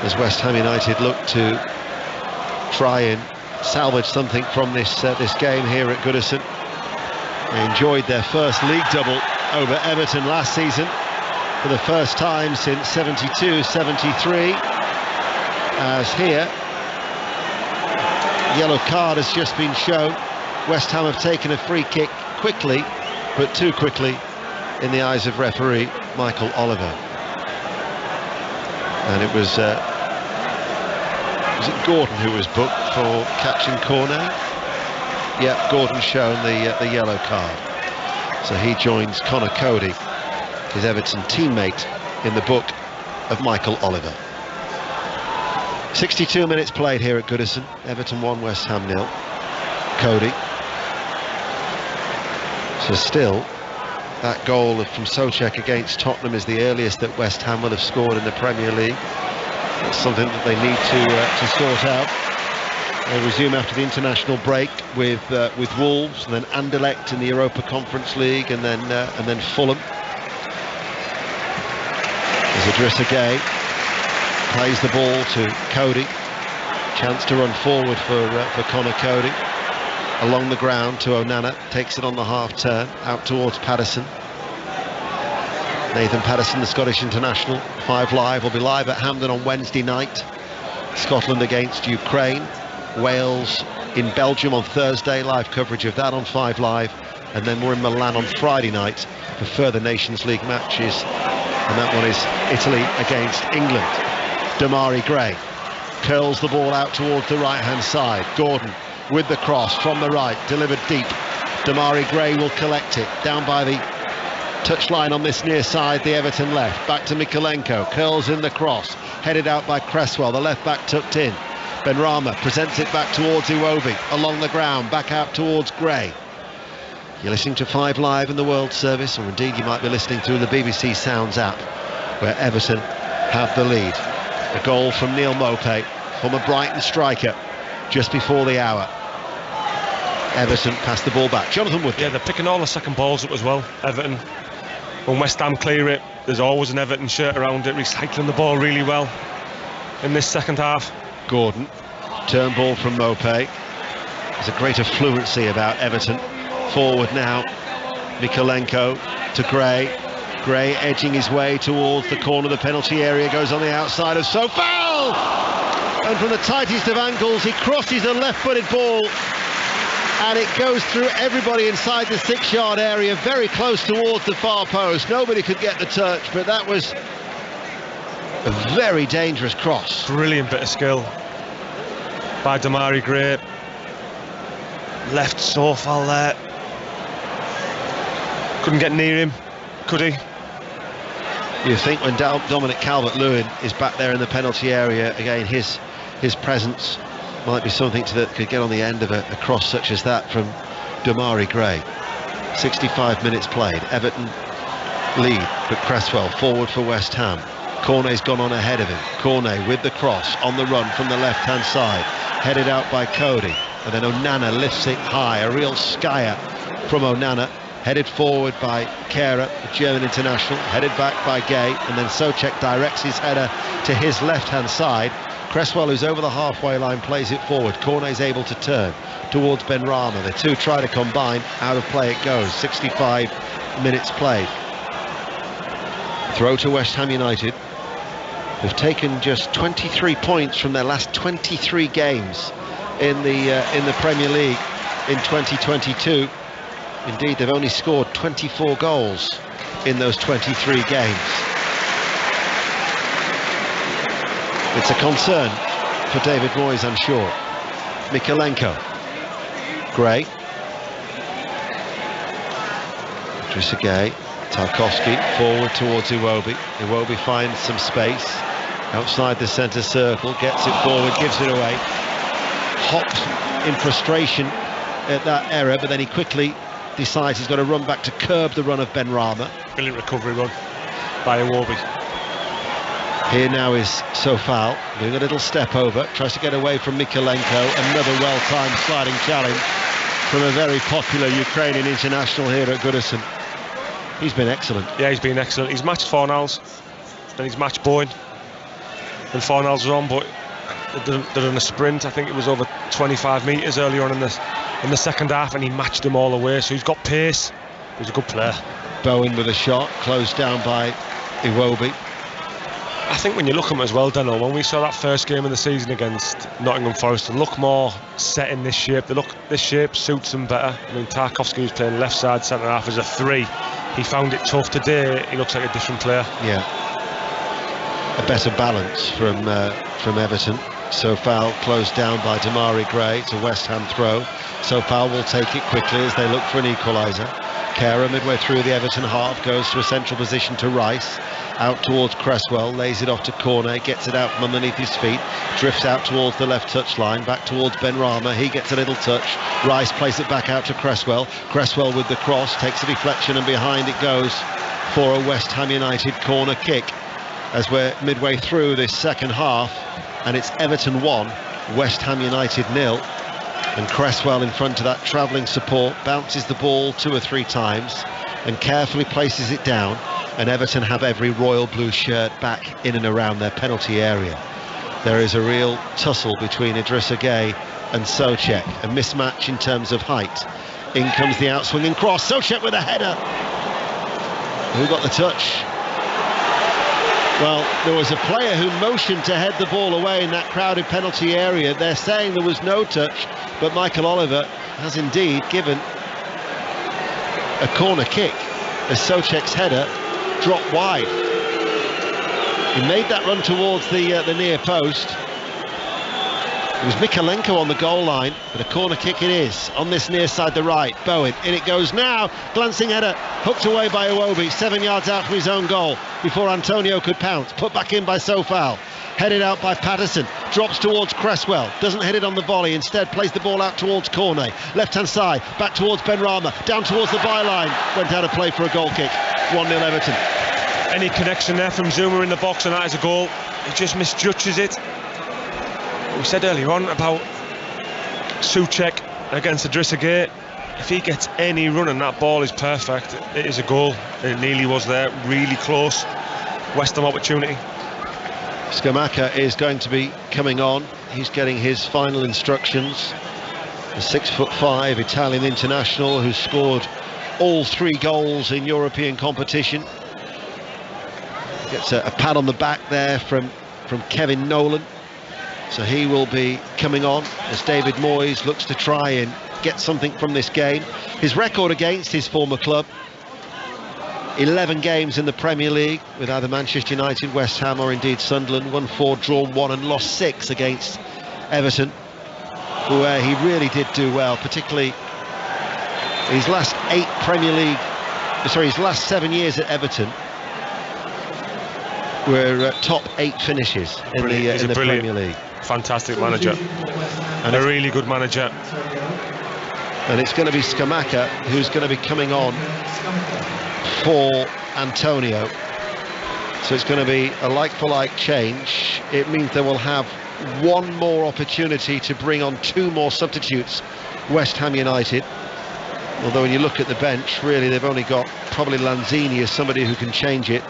as West Ham United look to try and salvage something from this game here at Goodison. They enjoyed their first league double over Everton last season for the first time since 72-73, as here yellow card has just been shown. West Ham have taken a free kick quickly, but too quickly in the eyes of referee Michael Oliver. And it was it Gordon who was booked for catching Cornet? Yeah, Gordon shown the yellow card. So he joins Connor Cody, his Everton teammate, in the book of Michael Oliver. 62 minutes played here at Goodison. Everton 1, West Ham 0. Cody. So still, that goal from Souček against Tottenham is the earliest that West Ham will have scored in the Premier League. That's something that they need to sort out. They resume after the international break with Wolves, and then Anderlecht in the Europa Conference League, and then Fulham. As Idrissa Gueye plays the ball to Cody, chance to run forward for Connor Cody. Along the ground to Onana, takes it on the half turn, out towards Patterson. Nathan Patterson, the Scottish international, 5 Live will be live at Hampden on Wednesday night. Scotland against Ukraine, Wales in Belgium on Thursday, live coverage of that on 5 Live, and then we're in Milan on Friday night for further Nations League matches, and that one is Italy against England. Damari Gray curls the ball out towards the right-hand side. Gordon with the cross from the right, delivered deep. Damari Gray will collect it down by the touchline on this near side, the Everton left. Back to Mikolenko, curls in the cross, headed out by Cresswell, the left back tucked in. Benrahma presents it back towards Iwobi, along the ground, back out towards Gray. You're listening to 5 Live in the World Service, or indeed you might be listening through the BBC Sounds app, where Everton have the lead. A goal from Neil Maupay, former Brighton striker, just before the hour. Everton pass the ball back. Jonathan Wood. Yeah, they're picking all the second balls up as well, Everton. When West Ham clear it, there's always an Everton shirt around it, recycling the ball really well in this second half. Gordon, turn ball from Maupay. There's a greater fluency about Everton. Forward now, Mikolenko to Gray. Gray edging his way towards the corner of the penalty area, goes on the outside of Sofal! And from the tightest of angles, he crosses a left-footed ball, and it goes through everybody inside the 6-yard area, very close towards the far post. Nobody could get the touch, but that was a very dangerous cross. Brilliant bit of skill by Damari Gray. Left Sofal there. Couldn't get near him, could he? You think when Dominic Calvert-Lewin is back there in the penalty area, again, his presence might be something that could get on the end of a cross such as that from Damari Gray. 65 minutes played. Everton lead, but Cresswell forward for West Ham. Cornet's gone on ahead of him. Cornet with the cross on the run from the left-hand side, headed out by Cody, and then Onana lifts it high. A real skyer from Onana, headed forward by Kehrer, the German international, headed back by Gueye, and then Souček directs his header to his left-hand side. Cresswell, who's over the halfway line, plays it forward. Cornet's able to turn towards Benrahma. The two try to combine. Out of play it goes. 65 minutes played. Throw to West Ham United, who've taken just 23 points from their last 23 games in the Premier League in 2022. Indeed, they've only scored 24 goals in those 23 games. It's a concern for David Moyes, I'm sure. Mikolenko. Gray. Idrissa Gueye. Tarkowski forward towards Iwobi. Iwobi finds some space outside the centre circle, gets it forward, gives it away. Hopped in frustration at that error, but then he quickly decides he's got to run back to curb the run of Benrahma. Brilliant recovery run by Iwobi. Here now is Sofal doing a little step over, tries to get away from Mikolenko. Another well-timed sliding challenge from a very popular Ukrainian international here at Goodison. He's been excellent. Yeah, he's been excellent. He's matched Fornals and he's matched Bowen when Fornals was on, but they're in a sprint. I think it was over 25 metres earlier on in the second half, and he matched them all the way. So he's got pace. He's a good player. Bowen with a shot, closed down by Iwobi. I think when you look at them as well, Dano, when we saw that first game of the season against Nottingham Forest, they look more set in this shape. This shape suits them better. I mean, Tarkowski was playing left side centre half as a 3. He found it tough today. He looks like a different player. Yeah, a better balance from Everton. Sofal closed down by Damari Gray. It's a West Ham throw. Sofal will take it quickly as they look for an equaliser. Kehrer, midway through the Everton half, goes to a central position to Rice. Out towards Cresswell, lays it off to Cornet, gets it out from underneath his feet, drifts out towards the left touchline, back towards Benrahma. He gets a little touch. Rice plays it back out to Cresswell. Cresswell with the cross, takes a deflection, and behind it goes for a West Ham United corner kick as we're midway through this second half, and it's Everton 1, West Ham United 0. And Cresswell in front of that travelling support bounces the ball 2 or 3 times and carefully places it down, and Everton have every royal blue shirt back in and around their penalty area. There is a real tussle between Idrissa Gueye and Souček, a mismatch in terms of height. In comes the outswinging cross, Souček with a header. Who got the touch? Well, there was a player who motioned to head the ball away in that crowded penalty area. They're saying there was no touch, but Michael Oliver has indeed given a corner kick as Souček's header dropped wide. He made that run towards the near post. It was Mikalenko on the goal line, but a corner kick it is on this near side, the right. Bowen, in it goes now. Glancing header, hooked away by Iwobi, 7 yards out from his own goal before Antonio could pounce. Put back in by Sofal. Headed out by Patterson, drops towards Cresswell, doesn't hit it on the volley, instead plays the ball out towards Cornet. Left hand side, back towards Benrahma, down towards the byline. Went out of play for a goal kick. 1-0 Everton. Any connection there from Zuma in the box, and that is a goal. He just misjudges it. We said earlier on about Souček against Idrissa Gueye. If he gets any run and that ball is perfect, it is a goal. It nearly was there, really close. West Ham opportunity. Scamacca is going to be coming on. He's getting his final instructions. The 6'5" Italian international who scored all 3 goals in European competition. Gets a pat on the back there from Kevin Nolan. So he will be coming on as David Moyes looks to try and get something from this game. His record against his former club, 11 games in the Premier League with either Manchester United, West Ham or indeed Sunderland. Won 4, drawn 1 and lost 6 against Everton, where he really did do well, particularly his last 7 years at Everton were top 8 finishes in the Premier League. Fantastic manager, and a really good manager. And it's going to be Scamacca who's going to be coming on for Antonio. So it's going to be a like-for-like change. It means they will have 1 more opportunity to bring on 2 more substitutes, West Ham United. Although when you look at the bench, really they've only got probably Lanzini as somebody who can change it.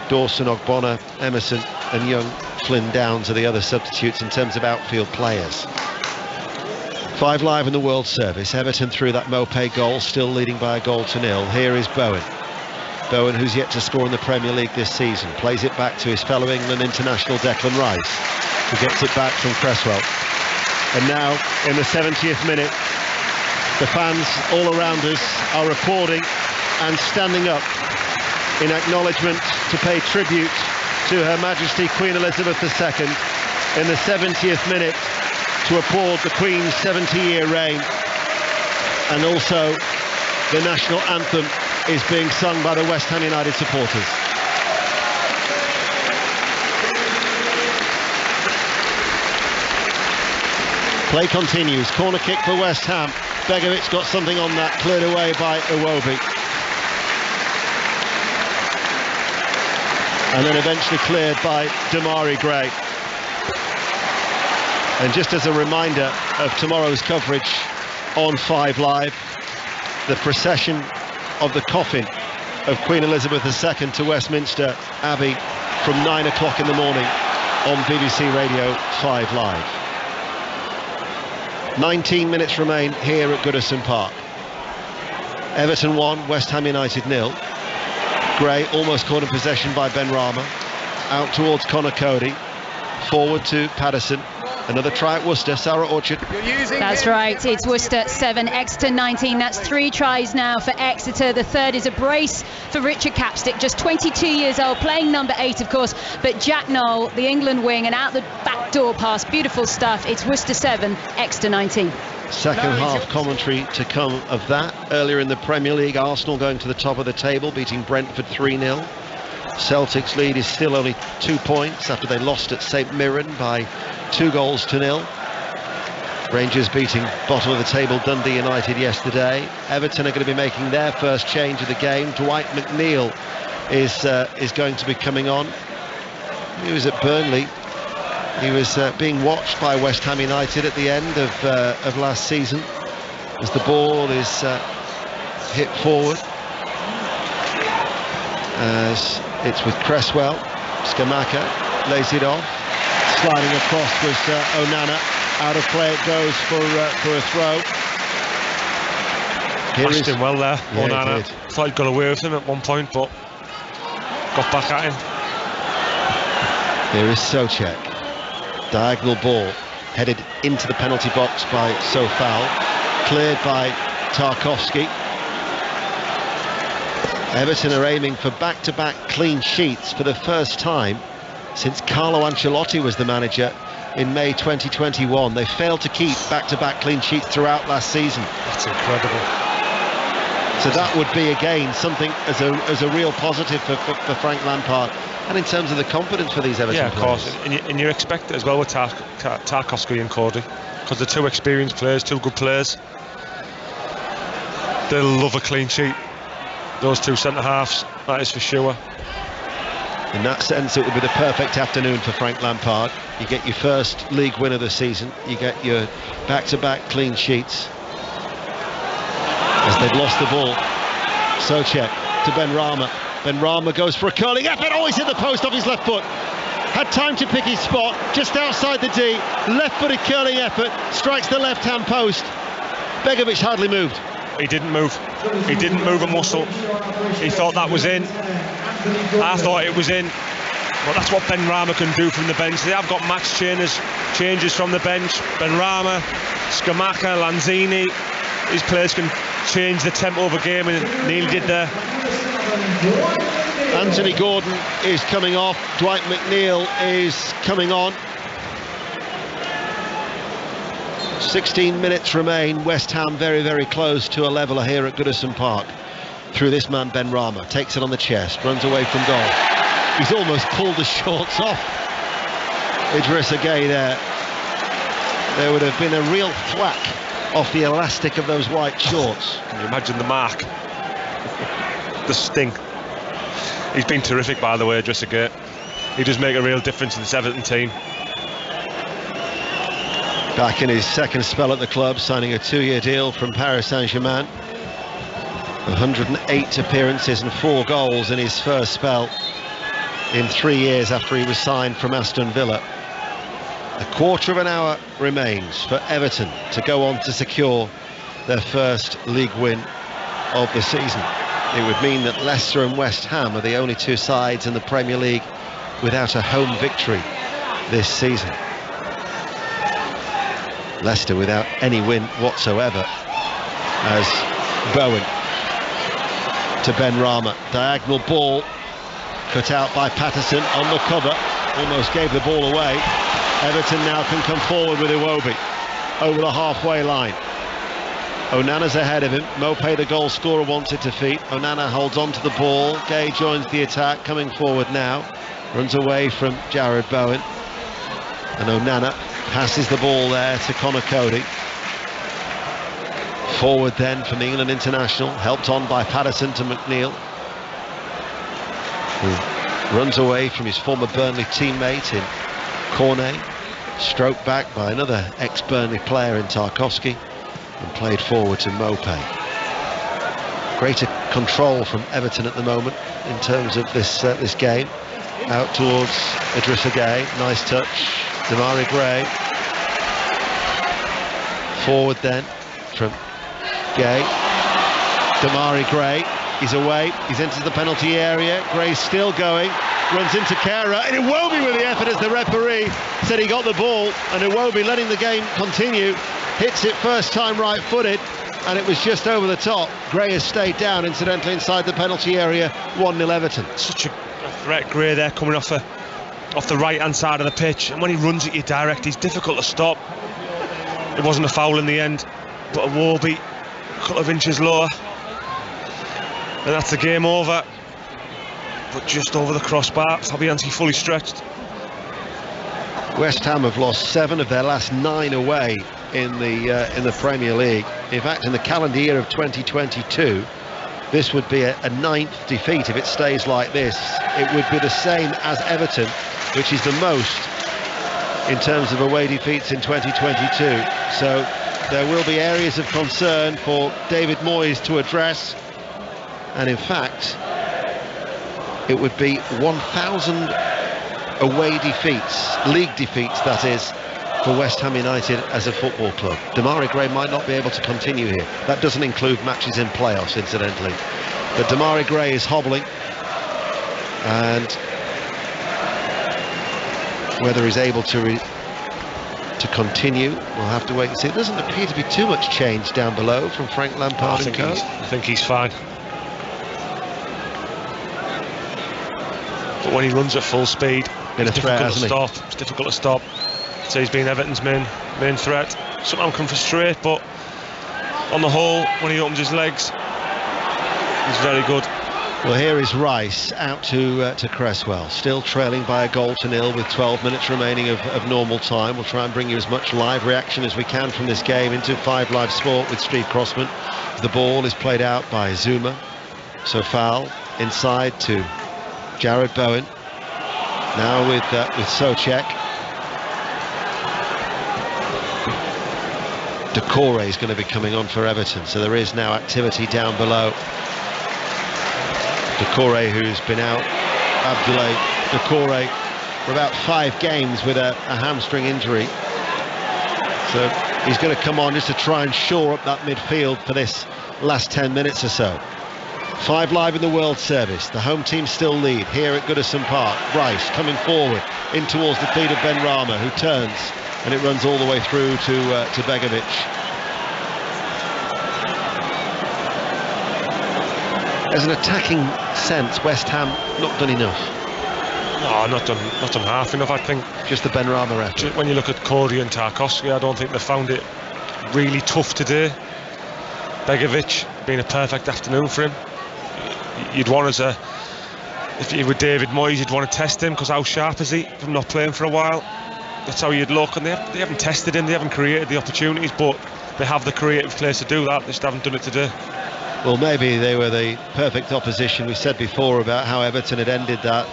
Dawson, Ogbonna, Emerson and young Flynn Downs are the other substitutes in terms of outfield players. 5 Live in the World Service. Everton through that Mopé goal, still leading by a goal to 0. Here is Bowen. Bowen, who's yet to score in the Premier League this season, plays it back to his fellow England international Declan Rice, who gets it back from Cresswell. And now, in the 70th minute, the fans all around us are applauding and standing up in acknowledgement to pay tribute to Her Majesty Queen Elizabeth II in the 70th minute to applaud the Queen's 70-year reign. And also the national anthem is being sung by the West Ham United supporters. Play continues, corner kick for West Ham. Begovic got something on that, cleared away by Iwobi. And then eventually cleared by Damari Gray. And just as a reminder of tomorrow's coverage on 5 Live, the procession of the coffin of Queen Elizabeth II to Westminster Abbey from 9 o'clock in the morning on BBC Radio 5 Live. 19 minutes remain here at Goodison Park. Everton 1, West Ham United 0. Gray almost caught in possession by Benrahma. Out towards Connor Cody. Forward to Patterson. Another try at Worcester, Sarah Orchard. That's right, it's Worcester 7, Exeter 19. That's 3 tries now for Exeter. The third is a brace for Richard Capstick, just 22 years old, playing number 8, of course. But Jack Knoll, the England wing, and out the back door pass, beautiful stuff. It's Worcester 7, Exeter 19. Second half commentary to come of that. Earlier in the Premier League, Arsenal going to the top of the table, beating Brentford 3-0. Celtic's lead is still only 2 points after they lost at St Mirren by 2-0. Rangers beating bottom of the table Dundee United yesterday. Everton are going to be making their first change of the game. Dwight McNeil is going to be coming on. He was at Burnley He was being watched by West Ham United at the end of last season as the ball is hit forward. As it's with Cresswell, Scamacca lays it off. Sliding across was Onana. Out of play it goes for a throw. Passed him well there, Yeah, Onana. he did. Thought he'd got away with him at one point, but got back at him. Here is Souček. Diagonal ball headed into the penalty box by Sofal. Cleared by Tarkowski. Everton are aiming for back-to-back clean sheets for the first time since Carlo Ancelotti was the manager in May 2021. They failed to keep back-to-back clean sheets throughout last season. That's incredible. So that would be again something as a real positive for Frank Lampard, and in terms of the confidence for these Everton players. Yeah, of course, and you expect it as well with Tarkowski and Cody, because they're two experienced players, two good players. They'll love a clean sheet, those two centre-halves, that is for sure. In that sense, it would be the perfect afternoon for Frank Lampard. You get your first league win of the season, you get your back-to-back clean sheets. As they've lost the ball, Souček to Benrahma. Benrahma goes for a curling effort. Oh, he's hit the post off his left foot. Had time to pick his spot, just outside the D. Left-footed curling effort, strikes the left-hand post. Begovic hardly moved. He didn't move. He didn't move a muscle. He thought that was in. I thought it was in. Well, that's what Benrahma can do from the bench. They have got match changes from the bench. Benrahma, Scamacca, Lanzini. These players can change the tempo of a game, and Neil did there. Anthony Gordon is coming off. Dwight McNeil is coming on. 16 minutes remain. West Ham very, very close to a leveller here at Goodison Park. Through this man, Benrahma takes it on the chest, runs away from goal. He's almost pulled the shorts off. Idrissa Gueye there. There would have been a real thwack off the elastic of those white shorts. Can you imagine the mark? The sting. He's been terrific, by the way, Idrissa Gueye. He does make a real difference in this Everton team. Back in his second spell at the club, signing a 2-year deal from Paris Saint-Germain. 108 appearances and 4 goals in his first spell in 3 years after he was signed from Aston Villa. A quarter of an hour remains for Everton to go on to secure their first league win of the season. It would mean that Leicester and West Ham are the only two sides in the Premier League without a home victory this season. Leicester without any win whatsoever, as Bowen to Benrahma. Diagonal ball cut out by Patterson on the cover, almost gave the ball away. Everton now can come forward with Iwobi over the halfway line. Onana's ahead of him. Mopé, the goal scorer, wants it to feet. Onana holds on to the ball. Gueye joins the attack, coming forward now. Runs away from Jared Bowen. And Onana passes the ball there to Conor Cody. Forward then from the England international, helped on by Patterson to McNeil, who runs away from his former Burnley teammate in Cornet. Stroked back by another ex-Burnley player in Tarkowski, and played forward to Mopé. Greater control from Everton at the moment in terms of this game. Out towards Idrissa Gueye, nice touch. Demarai Gray. Forward then from Gueye. Demarai Gray, he's away, he's entered the penalty area. Gray's still going, runs into Kara, and Iwobi with the effort as the referee said he got the ball, and Iwobi letting the game continue, hits it first time right-footed, and it was just over the top. Gray has stayed down, incidentally, inside the penalty area. 1-0 Everton. Such a threat, Gray there, coming off the right-hand side of the pitch, and when he runs at you direct, he's difficult to stop. It wasn't a foul in the end, but Iwobi a couple of inches lower, and that's the game over. But just over the crossbar, Fabianski fully stretched. West Ham have lost 7 of their last 9 away in the Premier League. In fact, in the calendar year of 2022, this would be a 9th defeat if it stays like this. It would be the same as Everton, which is the most in terms of away defeats in 2022. So there will be areas of concern for David Moyes to address, and in fact it would be 1,000 away defeats, league defeats that is, for West Ham United as a football club. Demarai Gray might not be able to continue here. That doesn't include matches in playoffs, incidentally. But Demarai Gray is hobbling, and whether he's able to continue, we'll have to wait and see. There doesn't appear to be too much change down below from Frank Lampard and co. I think he's fine. But when he runs at full speed, it's difficult to stop. So he's been Everton's main threat. Sometimes can frustrate, but on the whole, when he opens his legs, he's very good. Well, here is Rice out to Cresswell, still trailing by a goal to nil with 12 minutes remaining of normal time. We'll try and bring you as much live reaction as we can from this game into 5 Live Sport with Steve Crossman. The ball is played out by Zuma, so foul inside to Jared Bowen. Now with Souček. Decore is going to be coming on for Everton, so there is now activity down below. Decore, who's been out, Abdoulaye Decore, for about 5 games with a hamstring injury. So he's going to come on just to try and shore up that midfield for this last 10 minutes or so. 5 Live in the World Service. The home team still lead here at Goodison Park. Rice coming forward in towards the feet of Ben Rama, who turns, and it runs all the way through to Begovic. As an attacking sense, West Ham not done enough. No, not done half enough, I think. Just the Ben Rama effort. When you look at Cody and Tarkowski, I don't think they found it really tough today. Begovic being a perfect afternoon for him. You'd want if you were David Moyes, you'd want to test him, because how sharp is he from not playing for a while? That's how you'd look, and they haven't tested him, they haven't created the opportunities, but they have the creative players to do that. They just haven't done it today. Well, maybe they were the perfect opposition. We said before about how Everton had ended that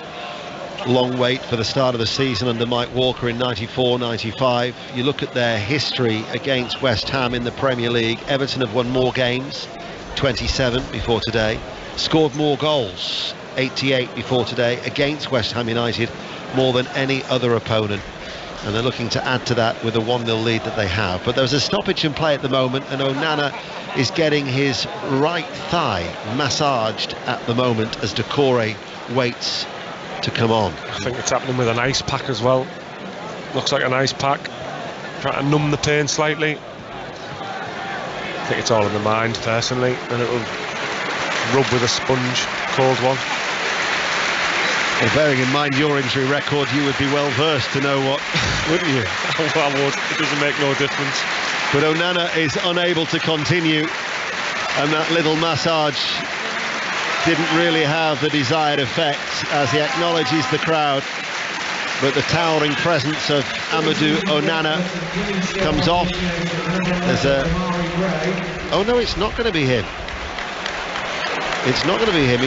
long wait for the start of the season under Mike Walker in 94-95. You look at their history against West Ham in the Premier League. Everton have won more games, 27 before today, scored more goals, 88 before today, against West Ham United, more than any other opponent. And they're looking to add to that with a 1-0 lead that they have. But there's a stoppage in play at the moment, and Onana is getting his right thigh massaged at the moment as Decore waits to come on. I think it's happening with an ice pack as well. Looks like an ice pack, trying to numb the pain slightly. I think it's all in the mind personally, and it'll rub with a sponge, cold one. Well, bearing in mind your injury record, you would be well versed to know what, wouldn't you? I would. It doesn't make no difference. But Onana is unable to continue, and that little massage didn't really have the desired effect as he acknowledges the crowd. But the towering presence of Amadou Onana comes off. There's oh no, it's not going to be him. It's not going to be him.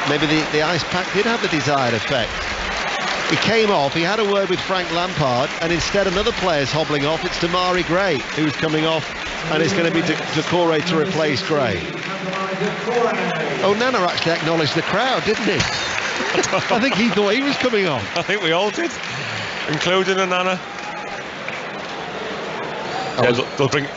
Maybe the ice pack did have the desired effect. He came off, he had a word with Frank Lampard, and instead another player's hobbling off. It's Demarai Gray who's coming off, and it's going to be Decore to replace Gray. Onana actually acknowledged the crowd, didn't he? I think he thought he was coming on. I think we all did, including Onana. They'll bring...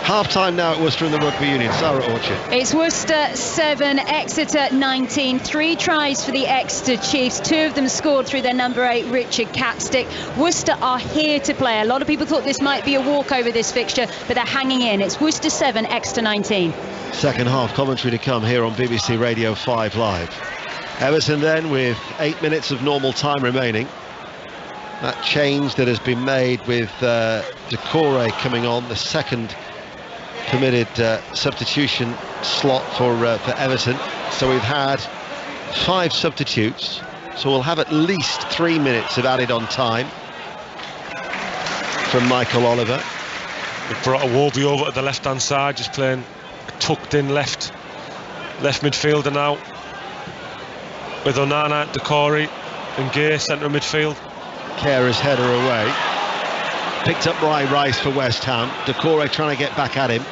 Half-time now at Worcester in the Rugby Union. Sarah Orchard. It's Worcester 7, Exeter 19. 3 tries for the Exeter Chiefs. 2 of them scored through their number 8, Richard Capstick. Worcester are here to play. A lot of people thought this might be a walkover, this fixture, but they're hanging in. It's Worcester 7, Exeter 19. Second half commentary to come here on BBC Radio 5 Live. Everton then with 8 minutes of normal time remaining. That change that has been made with Decore coming on, the second permitted substitution slot for Everton. So we've had 5 substitutes, so we'll have at least 3 minutes of added on time from Michael Oliver. We've brought Iwobi over to the left hand side, just playing a tucked in left midfielder now, with Onana, Decore and Gay centre of midfield. Carer's header away. Picked up by Rice for West Ham. Doucouré trying to get back at him,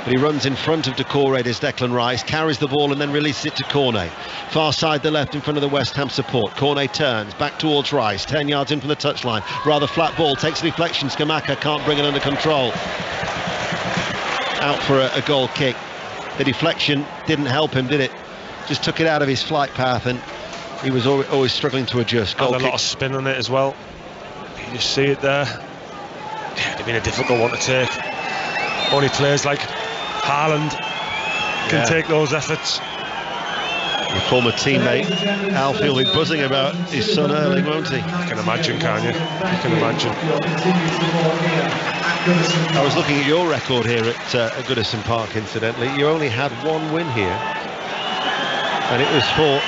but he runs in front of Doucouré, does Declan Rice, carries the ball and then releases it to Cornet. Far side the left in front of the West Ham support. Cornet turns back towards Rice, 10 yards in from the touchline. Rather flat ball, takes a deflection. Scamacca can't bring it under control. Out for a goal kick. The deflection didn't help him, did it? Just took it out of his flight path, and he was always struggling to adjust. Goal kick. A lot of spin on it as well. You just see it there. It'd have been a difficult one to take. Only players like Haaland can take those efforts. Your former teammate Alfie will be buzzing about his son Erling, won't he? You can imagine, can't you? You can imagine. I was looking at your record here at Goodison Park, incidentally. You only had one win here, and it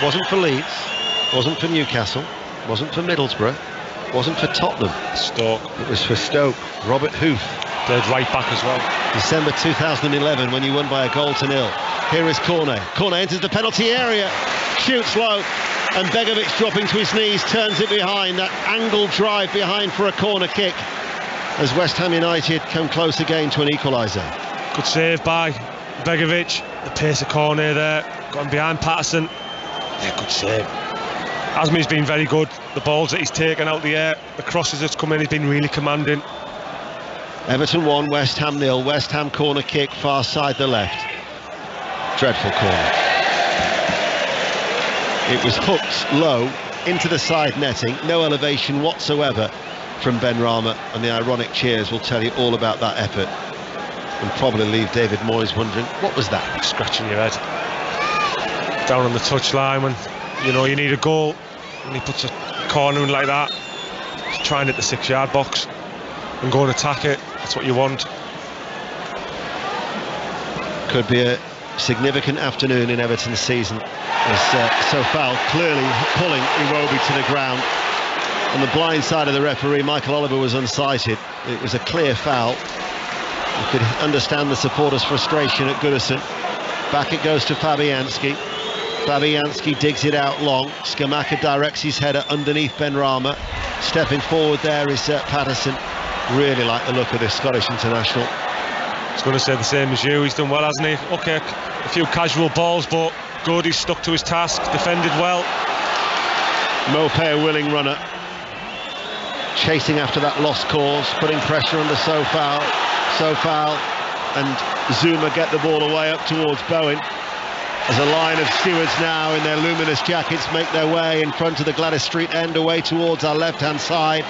wasn't for Leeds, wasn't for Newcastle, wasn't for Middlesbrough, wasn't for Tottenham. Stoke. It was for Stoke. Robert Hoof. Played right back as well. December 2011, when you won by a 0-0. Here is Cornet. Cornet enters the penalty area, shoots low, and Begovic dropping to his knees, turns it behind. That angled drive behind for a corner kick, as West Ham United come close again to an equaliser. Good save by Begovic. The pace of Cornet there, gone behind Patterson. Yeah, good save. Asmi's been very good. The balls that he's taken out the air, the crosses that's come in, he's been really commanding. Everton 1, West Ham 0. West Ham corner kick, far side the left. Dreadful corner. It was hooked low into the side netting, no elevation whatsoever from Benrahma, and the ironic cheers will tell you all about that effort and probably leave David Moyes wondering, what was that? Scratching your head. Down on the touchline when you need a goal, and he puts a corner in like that. He's trying at the 6-yard box and go and attack it. That's what you want. Could be a significant afternoon in Everton's season, as Sofal clearly pulling Iwobi to the ground. On the blind side of the referee, Michael Oliver was unsighted. It was a clear foul. You could understand the supporters' frustration at Goodison. Back it goes to Fabianski. Fabianski digs it out long. Scamacca directs his header underneath Benrahma. Stepping forward there is Patterson. Really like the look of this Scottish international. I was going to say the same as you. He's done well, hasn't he? Okay, a few casual balls, but good. He's stuck to his task, defended well. Mopé, a willing runner, chasing after that lost cause, putting pressure under Sofal. Sofal and Zuma get the ball away up towards Bowen. As a line of stewards now in their luminous jackets make their way in front of the Gladys Street end, away towards our left-hand side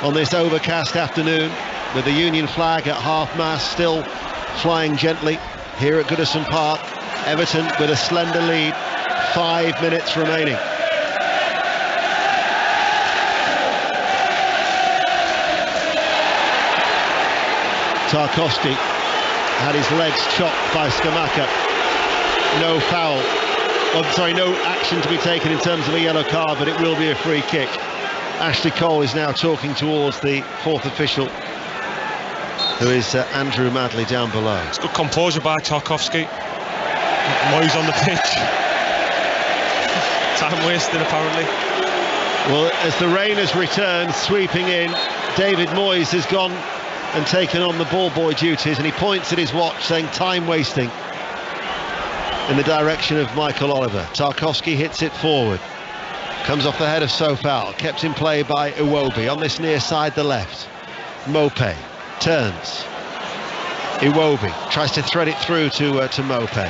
on this overcast afternoon, with the Union flag at half-mast still flying gently here at Goodison Park. Everton with a slender lead, 5 minutes remaining. Tarkowski had his legs chopped by Scamacca. No foul. No action to be taken in terms of a yellow card, but it will be a free kick. Ashley Cole is now talking towards the fourth official, who is Andrew Madley down below. It's good composure by Tarkowski. Moyes on the pitch. Time wasted apparently. Well, as the rain has returned, sweeping in, David Moyes has gone and taken on the ball boy duties, and he points at his watch saying time wasting in the direction of Michael Oliver. Tarkowski hits it forward. Comes off the head of Sofal, kept in play by Iwobi on this near side, the left. Mopé turns. Iwobi tries to thread it through to Mopé,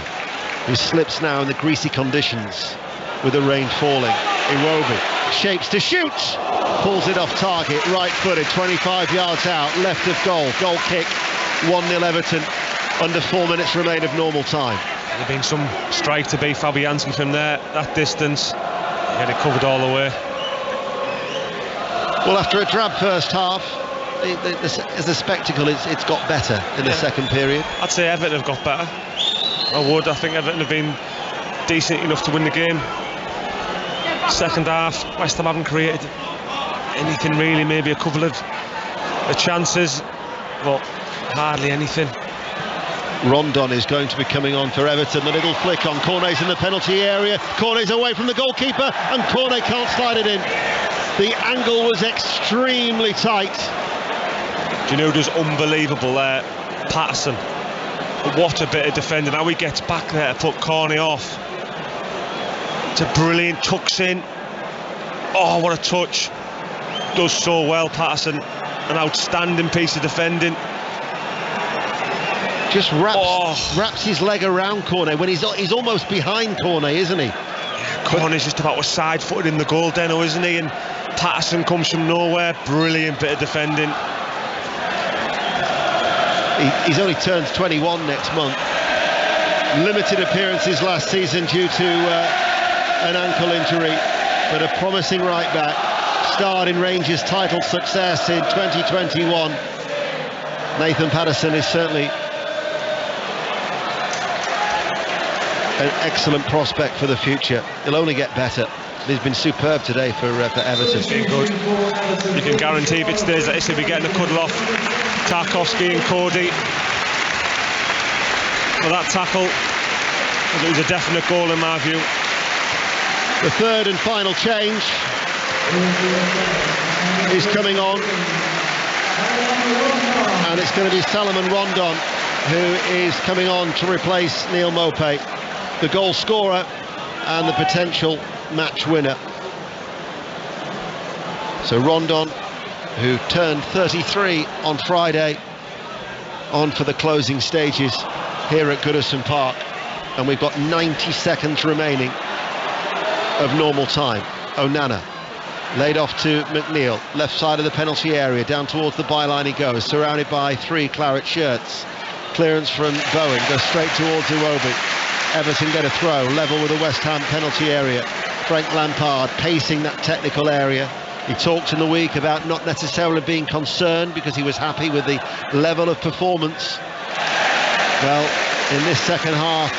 who slips now in the greasy conditions with the rain falling. Iwobi shapes to shoot, pulls it off target, right-footed, 25 yards out, left of goal. Goal kick, 1-0 Everton, under 4 minutes remain of normal time. There's been some strike to beat Fabianski from there, that distance. He had it covered all the way. Well, after a drab first half, as a spectacle, it's got better in the second period. I'd say Everton have got better. I think Everton have been decent enough to win the game. Second half, West Ham haven't created anything really, maybe a couple of chances, but hardly anything. Rondon is going to be coming on for Everton. The little flick on. Cornet's in the penalty area. Cornet's away from the goalkeeper, and Cornet can't slide it in. The angle was extremely tight. Do you know who's unbelievable there? Patterson. What a bit of defending. How he gets back there to put Corney off. It's a brilliant tucks in. Oh, what a touch. Does so well, Patterson. An outstanding piece of defending. Just wraps his leg around Corney when he's almost behind Corney, isn't he? Corney's just about was side-footed in the goal, Deno, isn't he? And Patterson comes from nowhere. Brilliant bit of defending. He's only turns 21 next month. Limited appearances last season due to an ankle injury, but a promising right back. Starred in Rangers' title success in 2021. Nathan Patterson is certainly an excellent prospect for the future. He'll only get better. He's been superb today for Everton. It's been good. You can guarantee if it stays like this, he'll be getting a cuddle off Tarkowski and Cody for that tackle. It was a definite goal in my view. The third and final change is coming on, and it's going to be Salomon Rondon who is coming on to replace Neal Maupay, the goal scorer and the potential match winner. So Rondon, who turned 33 on Friday, on for the closing stages here at Goodison Park, and we've got 90 seconds remaining of normal time. Onana laid off to McNeil, left side of the penalty area, down towards the byline he goes, surrounded by three claret shirts. Clearance from Bowen, goes straight towards Iwobi. Everton get a throw, level with the West Ham penalty area. Frank Lampard pacing that technical area. He talked in the week about not necessarily being concerned because he was happy with the level of performance. Well, in this second half,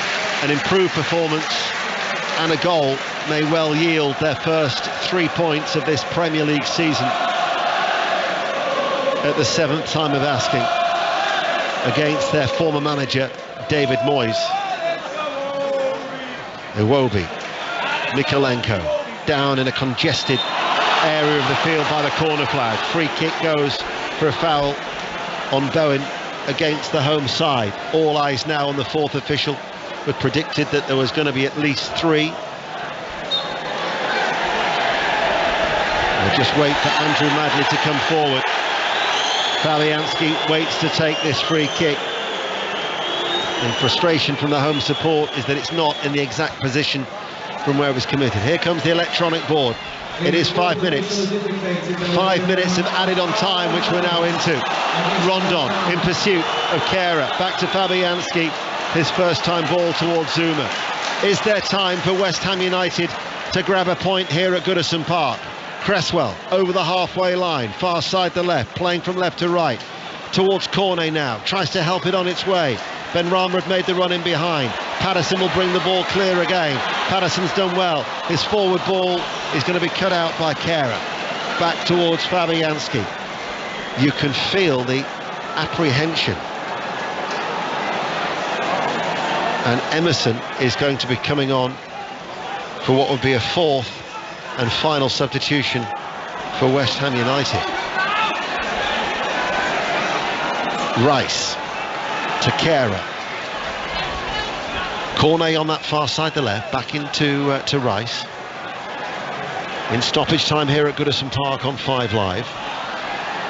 an improved performance and a goal may well yield their first 3 points of this Premier League season at the 7th time of asking against their former manager David Moyes. Iwobi, Mykolenko down in a congested area of the field by the corner flag. Free kick goes for a foul on Bowen against the home side. All eyes now on the fourth official, but predicted that there was going to be at least three. We'll just wait for Andrew Madley to come forward. Fabianski waits to take this free kick. And frustration from the home support is that it's not in the exact position from where it was committed. Here comes the electronic board. It is 5 minutes. 5 minutes of added on time, which we're now into. Rondon in pursuit of Kehrer. Back to Fabianski. His first time ball towards Zuma. Is there time for West Ham United to grab a point here at Goodison Park? Cresswell over the halfway line, far side to left, playing from left to right. Towards Cornet now, tries to help it on its way. Ben Rama had made the run in behind. Patterson will bring the ball clear again. Patterson's done well. His forward ball is going to be cut out by Kehrer. Back towards Fabianski. You can feel the apprehension. And Emerson is going to be coming on for what would be a fourth and final substitution for West Ham United. Rice to Kehrer. Cornet on that far side to left, back into to Rice. In stoppage time here at Goodison Park on 5 Live.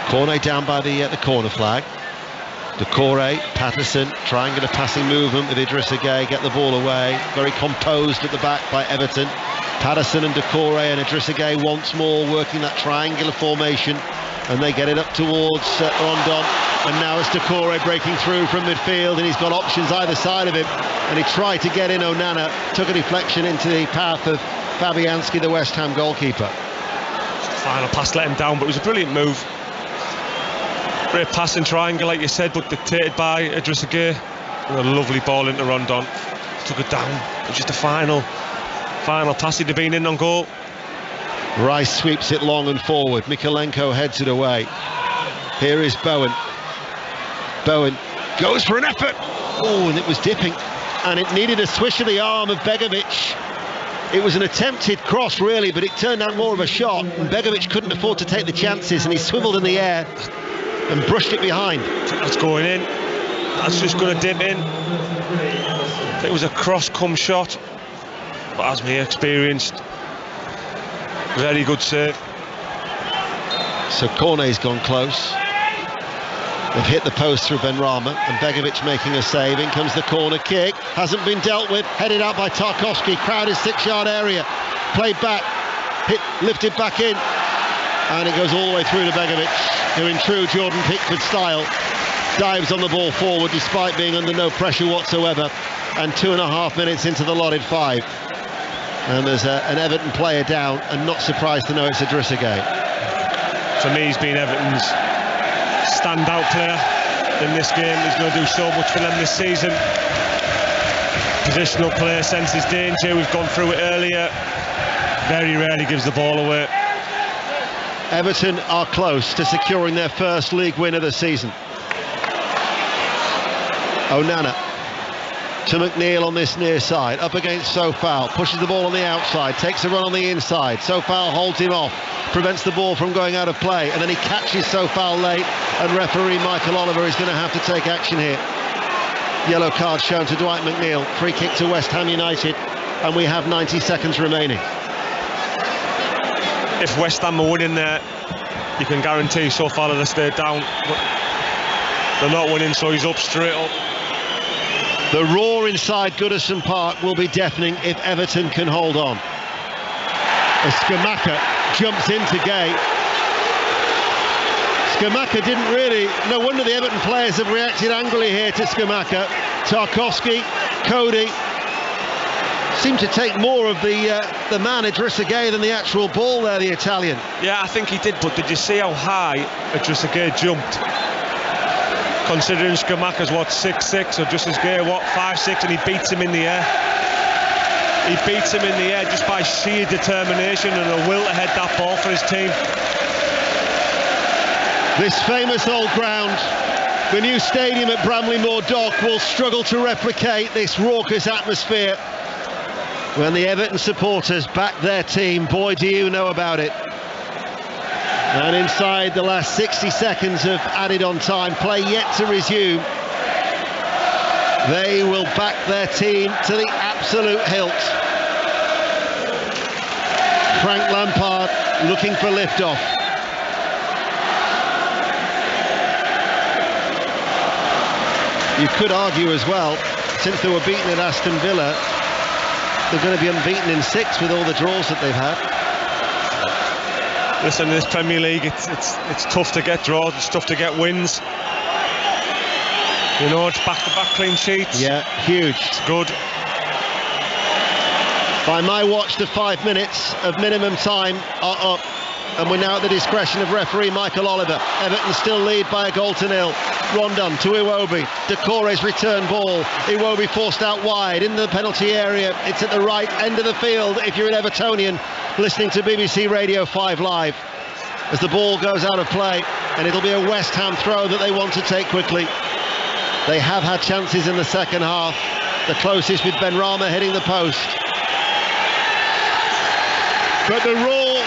Cornet down by the corner flag. Decore, Patterson, triangular passing movement with Idrissa Gueye, get the ball away. Very composed at the back by Everton. Patterson and Decore and Idrissa Gueye once more working that triangular formation, and they get it up towards Rondon. And now it's Decore breaking through from midfield, and he's got options either side of him. And he tried to get in Onana, took a deflection into the path of Fabianski, the West Ham goalkeeper. Final pass let him down, but it was a brilliant move. Great passing triangle, like you said, but dictated by Idrissa Gueye. And a lovely ball into Rondon. Took it down. It was just a final pass. He'd have been in on goal. Rice sweeps it long and forward. Mykolenko heads it away. Here is Bowen. Bowen goes for an effort. Oh, and it was dipping. And it needed a swish of the arm of Begovic. It was an attempted cross, really, but it turned out more of a shot. And Begovic couldn't afford to take the chances, and he swiveled in the air and brushed it behind. That's going in. That's just going to dip in. It was a cross-come shot, but as we experienced, very good save. So Cornet's gone close. They've hit the post through Benrahma, and Begovic making a save. In comes the corner kick. Hasn't been dealt with. Headed out by Tarkowski. Crowded 6-yard area. Played back. Lifted back in. And it goes all the way through to Begovic, who in true Jordan Pickford style dives on the ball forward despite being under no pressure whatsoever. And 2.5 minutes into the allotted 5. And there's an Everton player down, and not surprised to know it's Idrissa Gueye. For me, he's been Everton's standout player in this game. He's going to do so much for them this season. Positional play, senses danger. We've gone through it earlier. Very rarely gives the ball away. Everton are close to securing their first league win of the season. Onana to McNeil on this near side, up against Sofal, pushes the ball on the outside, takes a run on the inside. Sofal holds him off, prevents the ball from going out of play, and then he catches Sofal late, and referee Michael Oliver is going to have to take action here. Yellow card shown to Dwight McNeil, free kick to West Ham United, and we have 90 seconds remaining. If West Ham are winning there, you can guarantee Sofal they'll stay down, but they're not winning, so he's up straight up. The roar inside Goodison Park will be deafening if Everton can hold on. As Scamacca jumps into Gueye. Scamacca didn't really... No wonder the Everton players have reacted angrily here to Scamacca. Tarkowski, Cody seemed to take more of the man Idrissa Gueye than the actual ball there, the Italian. Yeah, I think he did, but did you see how high Idrissa Gueye jumped? Considering Scamacca's what, 6'6", or Idrissa Gueye what, 5'6", and he beats him in the air. He beats him in the air just by sheer determination and a will to head that ball for his team. This famous old ground, the new stadium at Bramley-Moore Dock, will struggle to replicate this raucous atmosphere. When the Everton supporters back their team, boy do you know about it. And inside the last 60 seconds of added on time, play yet to resume. They will back their team to the absolute hilt. Frank Lampard looking for liftoff. You could argue as well, since they were beaten at Aston Villa, they're going to be unbeaten in 6 with all the draws that they've had. Listen, in this Premier League, it's tough to get draws, it's tough to get wins. You know, it's back-to-back clean sheets. Yeah, huge. It's good. By my watch, the 5 minutes of minimum time are up, and we're now at the discretion of referee Michael Oliver. Everton still lead by 1-0. Rondon to Iwobi. Doucouré's return ball. Iwobi forced out wide in the penalty area. It's at the right end of the field if you're an Evertonian listening to BBC Radio 5 Live. As the ball goes out of play, and it'll be a West Ham throw that they want to take quickly. They have had chances in the second half. The closest with Benrahma hitting the post. But the roar,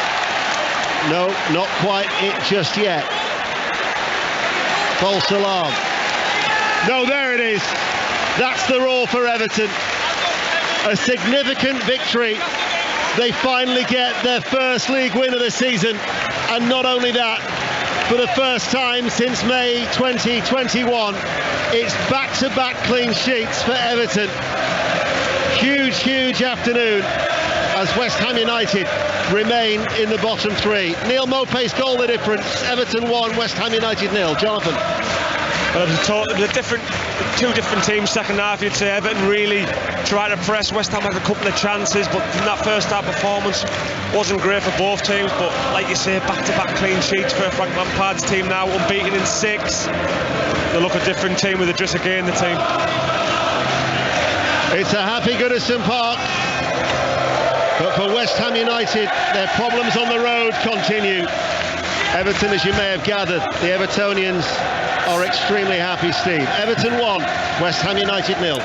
no, not quite it just yet. False alarm. No, there it is. That's the roar for Everton. A significant victory. They finally get their first league win of the season. And not only that, for the first time since May 2021, it's back-to-back clean sheets for Everton. Huge, huge afternoon as West Ham United remain in the bottom 3. Neil Maupay's goal the difference. Everton 1, West Ham United 0. Jonathan. Well, two different teams second half. You'd say Everton really tried to press. West Ham had a couple of chances, but in that first half performance wasn't great for both teams. But like you say, back-to-back clean sheets for Frank Lampard's team now, unbeaten in 6. They look a different team with Idrissa Gueye in the team. It's a happy Goodison Park. But for West Ham United, their problems on the road continue. Everton, as you may have gathered, the Evertonians are extremely happy, Steve. Everton 1, West Ham United 0.